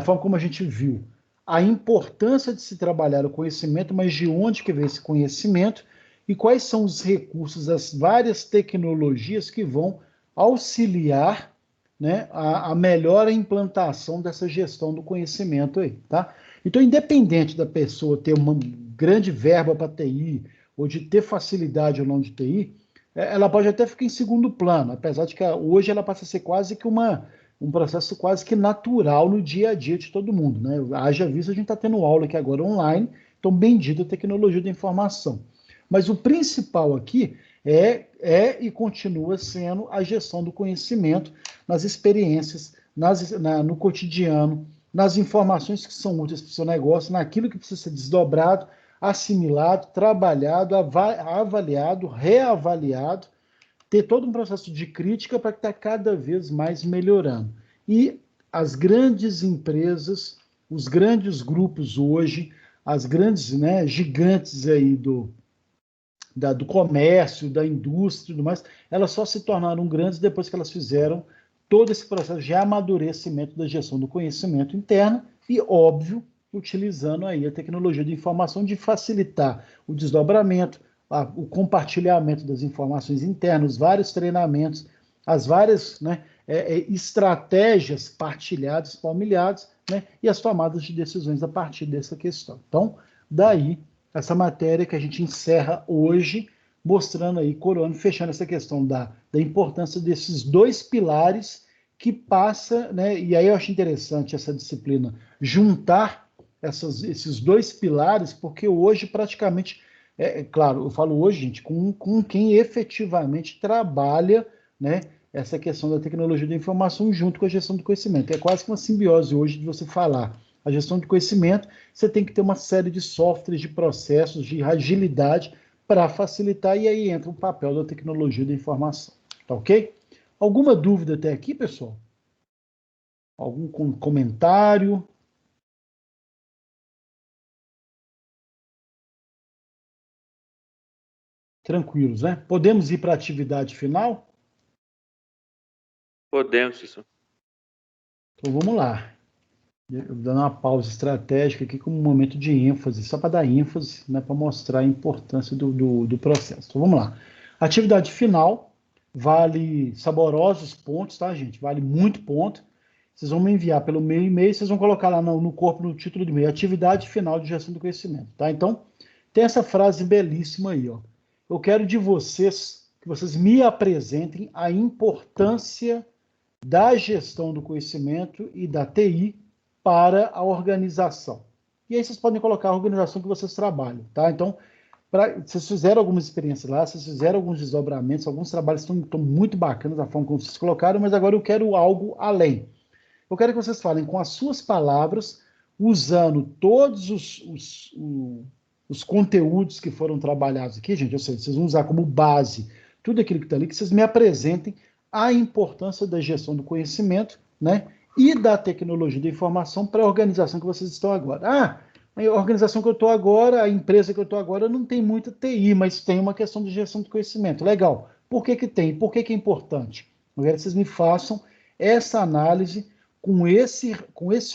forma como a gente viu a importância de se trabalhar o conhecimento, mas de onde que vem esse conhecimento e quais são os recursos, as várias tecnologias que vão auxiliar, né, a melhor implantação dessa gestão do conhecimento aí, tá? Então, independente da pessoa ter uma grande verba para TI, ou de ter facilidade ou não de TI, ela pode até ficar em segundo plano, apesar de que hoje ela passa a ser quase que um processo quase que natural no dia a dia de todo mundo, né? Haja visto, a gente está tendo aula aqui agora online, então bendita a tecnologia da informação. Mas o principal aqui é e continua sendo a gestão do conhecimento nas experiências, no cotidiano, nas informações que são úteis para o seu negócio, naquilo que precisa ser desdobrado, assimilado, trabalhado, avaliado, reavaliado, ter todo um processo de crítica para que está cada vez mais melhorando. E as grandes empresas os grandes grupos hoje, as grandes, né, gigantes aí do comércio, da indústria e tudo mais, elas só se tornaram grandes depois que elas fizeram todo esse processo de amadurecimento da gestão do conhecimento interno e, óbvio, utilizando aí a tecnologia de informação de facilitar o desdobramento, o compartilhamento das informações internas, os vários treinamentos, as várias, né, estratégias partilhadas, palmilhadas, né, e as tomadas de decisões a partir dessa questão. Então, daí, essa matéria que a gente encerra hoje, mostrando aí, coroando, fechando essa questão da importância desses dois pilares que passa, né, e aí eu acho interessante essa disciplina, juntar esses dois pilares, porque hoje praticamente, claro, eu falo hoje, gente, com quem efetivamente trabalha, né, essa questão da tecnologia da informação junto com a gestão do conhecimento. É quase que uma simbiose hoje de você falar a gestão de conhecimento, você tem que ter uma série de softwares, de processos, de agilidade para facilitar, e aí entra o papel da tecnologia da informação. Tá ok? Alguma dúvida até aqui, pessoal? Algum comentário? Tranquilos, né? Podemos ir para a atividade final? Podemos, professor. Então vamos lá. Eu dando uma pausa estratégica aqui com um momento de ênfase, só para dar ênfase, né, para mostrar a importância do processo. Então vamos lá. Atividade final vale saborosos pontos, tá, gente? Vale muito ponto. Vocês vão me enviar pelo meu e-mail, vocês vão colocar lá no corpo, no título do e-mail, atividade final de gestão do conhecimento, tá? Então, tem essa frase belíssima aí, ó. Eu quero de vocês, que vocês me apresentem a importância da gestão do conhecimento e da TI para a organização. E aí vocês podem colocar a organização que vocês trabalham, tá? Então, vocês fizeram algumas experiências lá, vocês fizeram alguns desdobramentos, alguns trabalhos estão muito bacanas da forma como vocês colocaram, mas agora eu quero algo além. Eu quero que vocês falem com as suas palavras, usando todos os conteúdos que foram trabalhados aqui, gente, ou seja, vocês vão usar como base tudo aquilo que está ali, que vocês me apresentem a importância da gestão do conhecimento, né, e da tecnologia da informação para a organização que vocês estão agora. A organização que eu estou agora, a empresa que eu estou agora, não tem muita TI, mas tem uma questão de gestão do conhecimento. Legal. Por que tem? Por que é importante? Eu quero que vocês me façam essa análise com esse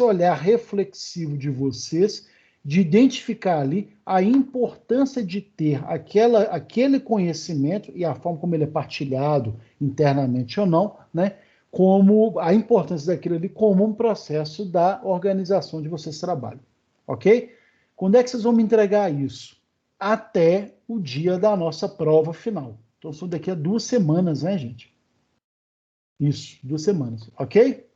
olhar reflexivo de vocês, de identificar ali a importância de ter aquele conhecimento e a forma como ele é partilhado internamente ou não, né? Como a importância daquilo ali como um processo da organização de vocês trabalham, ok? Quando é que vocês vão me entregar isso? Até o dia da nossa prova final. Então, são daqui a 2 semanas, né, gente? Isso, 2 semanas, ok?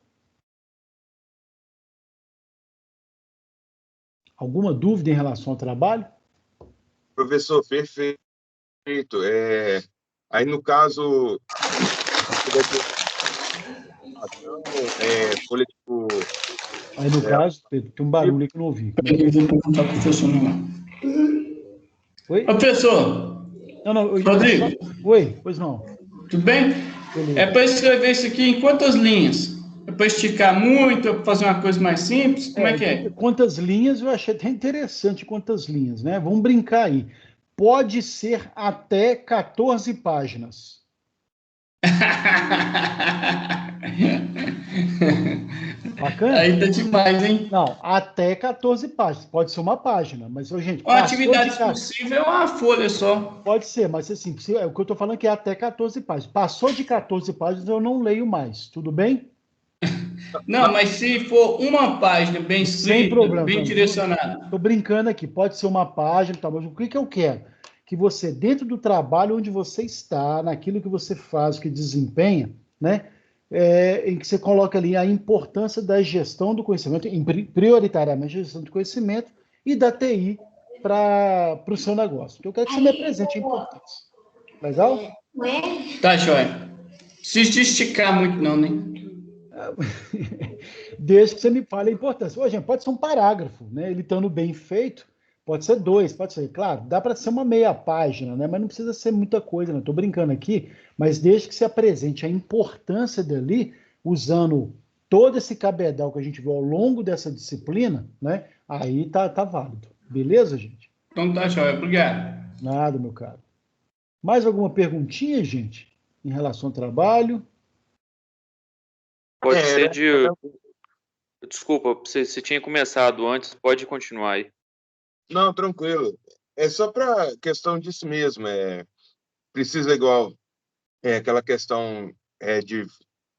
Alguma dúvida em relação ao trabalho? Professor, perfeito. Aí, no caso, coletivo. Aí, no caso, Pedro, tem um barulho que eu não ouvi. Eu vou perguntar para o professor não. Oi? Professor. Não, Rodrigo. Oi, pois não. Tudo bem? Beleza. É para escrever isso aqui em quantas linhas? É para esticar muito, é para fazer uma coisa mais simples? Como é que é? Quantas linhas, eu achei até interessante quantas linhas, né? Vamos brincar aí. Pode ser até 14 páginas. Bacana? Aí tá demais, hein? Não, até 14 páginas. Pode ser uma página, mas, gente... Uma atividade possível é uma folha só. Pode ser, mas assim, o que eu estou falando é que é até 14 páginas. Passou de 14 páginas, eu não leio mais. Tudo bem? Não, mas se for uma página bem escrita, bem direcionada. Estou brincando aqui, pode ser uma página, tá, mas o que eu quero? Que você, dentro do trabalho onde você está, naquilo que você faz, que desempenha, né, em que você coloca ali a importância da gestão do conhecimento, prioritariamente a gestão do conhecimento, e da TI para o seu negócio. Eu quero que você me apresente a importância. Legal? Tá, joia. Precisa esticar muito não, né? Desde que você me fale a importância. Gente, pode ser um parágrafo, né? Ele estando bem feito, pode ser 2, pode ser, claro, dá para ser uma meia página, né? Mas não precisa ser muita coisa, né? Estou brincando aqui, mas desde que você apresente a importância dali, usando todo esse cabedal que a gente viu ao longo dessa disciplina, né? Aí tá válido. Beleza, gente? Então tá, joia. Obrigado. Nada, meu caro. Mais alguma perguntinha, gente, em relação ao trabalho? Pode ser né? de. Desculpa, você tinha começado antes, pode continuar aí. Não, tranquilo. É só para questão disso mesmo. Precisa igual aquela questão de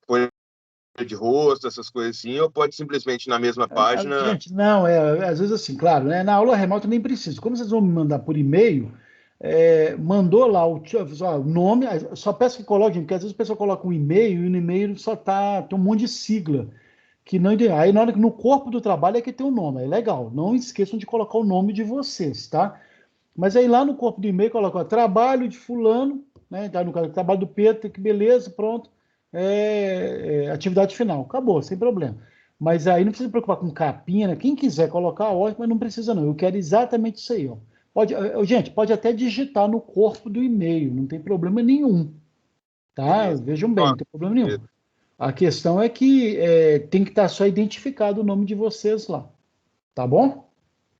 folha de rosto, essas coisas assim, ou pode simplesmente na mesma página. Gente, não, às vezes assim, claro, né? Na aula remota nem precisa. Como vocês vão me mandar por e-mail, mandou lá o nome, só peço que coloquem, porque às vezes a pessoa coloca um e-mail e no e-mail só tem um monte de sigla. Que não, aí na hora que no corpo do trabalho é que tem o nome, é legal. Não esqueçam de colocar o nome de vocês, tá? Mas aí lá no corpo do e-mail coloca ó, trabalho de fulano, né? Tá no caso, trabalho do Pedro, que beleza, pronto. Atividade final, acabou, sem problema. Mas aí não precisa se preocupar com capinha, né? Quem quiser colocar, ótimo, mas não precisa não. Eu quero exatamente isso aí, ó. Gente, pode até digitar no corpo do e-mail, não tem problema nenhum, tá? Beleza. Vejam bem, não tem problema nenhum. A questão é que tem que estar só identificado o nome de vocês lá, tá bom?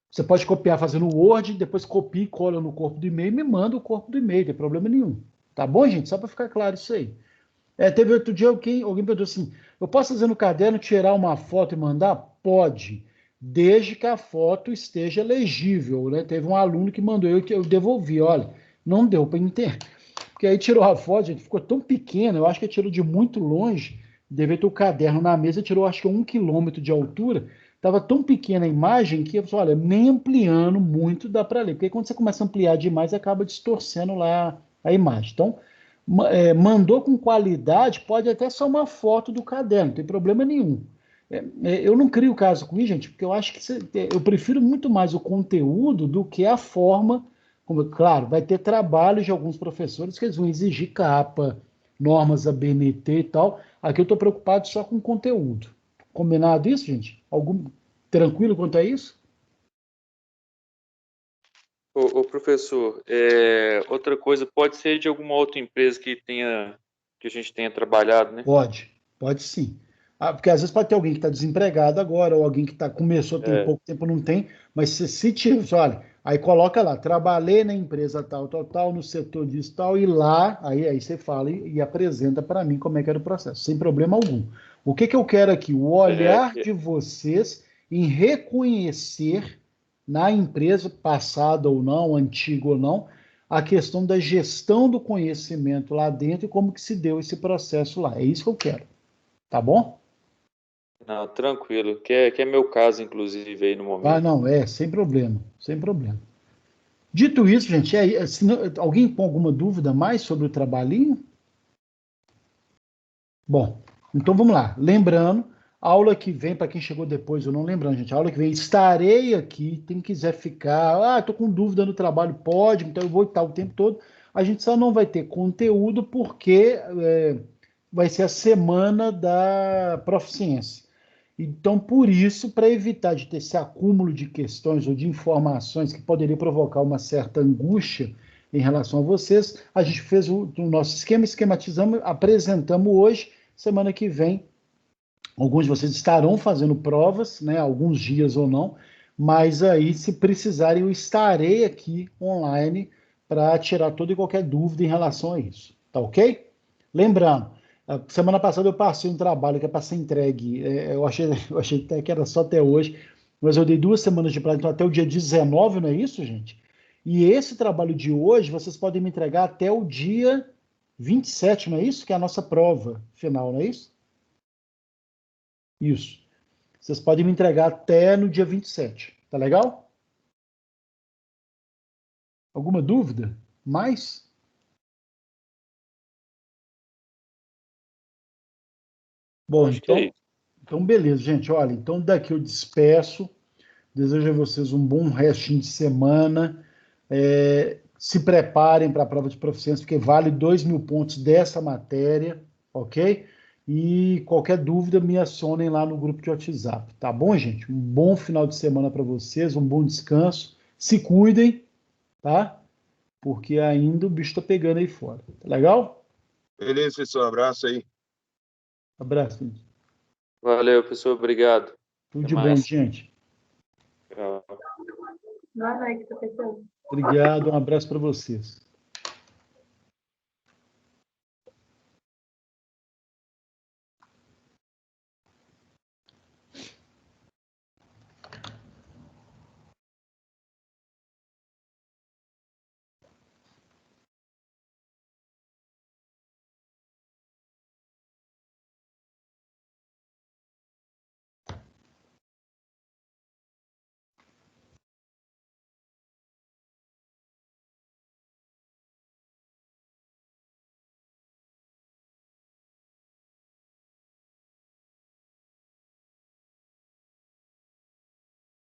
Você pode copiar fazendo o Word, depois copia e cola no corpo do e-mail e me manda o corpo do e-mail, não tem problema nenhum. Tá bom, gente? Só para ficar claro isso aí. Teve outro dia alguém perguntou assim, eu posso fazer no caderno, tirar uma foto e mandar? Pode, desde que a foto esteja legível, né? Teve um aluno que mandou, eu devolvi, olha, não deu para entender. Porque aí tirou a foto, gente, ficou tão pequena, eu acho que tirou de muito longe, devia ter o caderno na mesa, tirou acho que 1 quilômetro de altura, estava tão pequena a imagem que eu falei, olha, nem ampliando muito dá para ler, porque quando você começa a ampliar demais, acaba distorcendo lá a imagem. Então, mandou com qualidade, pode até ser uma foto do caderno, não tem problema nenhum. Eu não crio caso com isso, gente, porque eu acho que eu prefiro muito mais o conteúdo do que a forma. Claro, vai ter trabalho de alguns professores que eles vão exigir capa, normas ABNT e tal. Aqui eu estou preocupado só com conteúdo. Combinado isso, gente? Tranquilo quanto a isso? Ô professor, outra coisa, pode ser de alguma outra empresa que a gente tenha trabalhado, né? Pode sim. Porque às vezes pode ter alguém que está desempregado agora, ou alguém que começou tem pouco tempo, não tem, mas se tiver, olha, aí coloca lá, trabalhei na empresa tal, no setor disso tal, e lá, aí você fala e apresenta para mim como é que era o processo, sem problema algum. O que eu quero aqui? O olhar de vocês em reconhecer na empresa, passada ou não, antiga ou não, a questão da gestão do conhecimento lá dentro e como que se deu esse processo lá. É isso que eu quero. Tá bom? Não, tranquilo, que é meu caso, inclusive, aí no momento. Não, sem problema, sem problema. Dito isso, gente, alguém com alguma dúvida mais sobre o trabalhinho? Bom, então vamos lá. Lembrando, aula que vem, para quem chegou depois, eu não lembrando, gente, a aula que vem, estarei aqui, quem quiser ficar, estou com dúvida no trabalho, pode, então eu vou estar o tempo todo. A gente só não vai ter conteúdo porque vai ser a semana da proficiência. Então, por isso, para evitar de ter esse acúmulo de questões ou de informações que poderia provocar uma certa angústia em relação a vocês, a gente fez o nosso esquema, esquematizamos, apresentamos hoje, semana que vem, alguns de vocês estarão fazendo provas, né, alguns dias ou não, mas aí, se precisarem, eu estarei aqui online para tirar toda e qualquer dúvida em relação a isso, tá ok? Lembrando, a semana passada eu passei um trabalho que é para ser entregue, eu achei até que era só até hoje, mas eu dei 2 semanas de prazo, então até o dia 19, não é isso, gente? E esse trabalho de hoje, vocês podem me entregar até o dia 27, não é isso? Que é a nossa prova final, não é isso? Isso. Vocês podem me entregar até no dia 27, tá legal? Alguma dúvida? Mais? Bom, então beleza, gente. Olha, então daqui eu despeço. Desejo a vocês um bom restinho de semana. Se preparem para a prova de proficiência, porque vale 2.000 pontos dessa matéria, ok? E qualquer dúvida, me acionem lá no grupo de WhatsApp. Tá bom, gente? Um bom final de semana para vocês, um bom descanso. Se cuidem, tá? Porque ainda o bicho está pegando aí fora. Tá legal? Beleza, pessoal. Abraço aí. Abraço, gente. Valeu, professor. Obrigado. Tudo Até de bom, mais. gente. Tchau. Boa noite, professor. Obrigado, um abraço para vocês.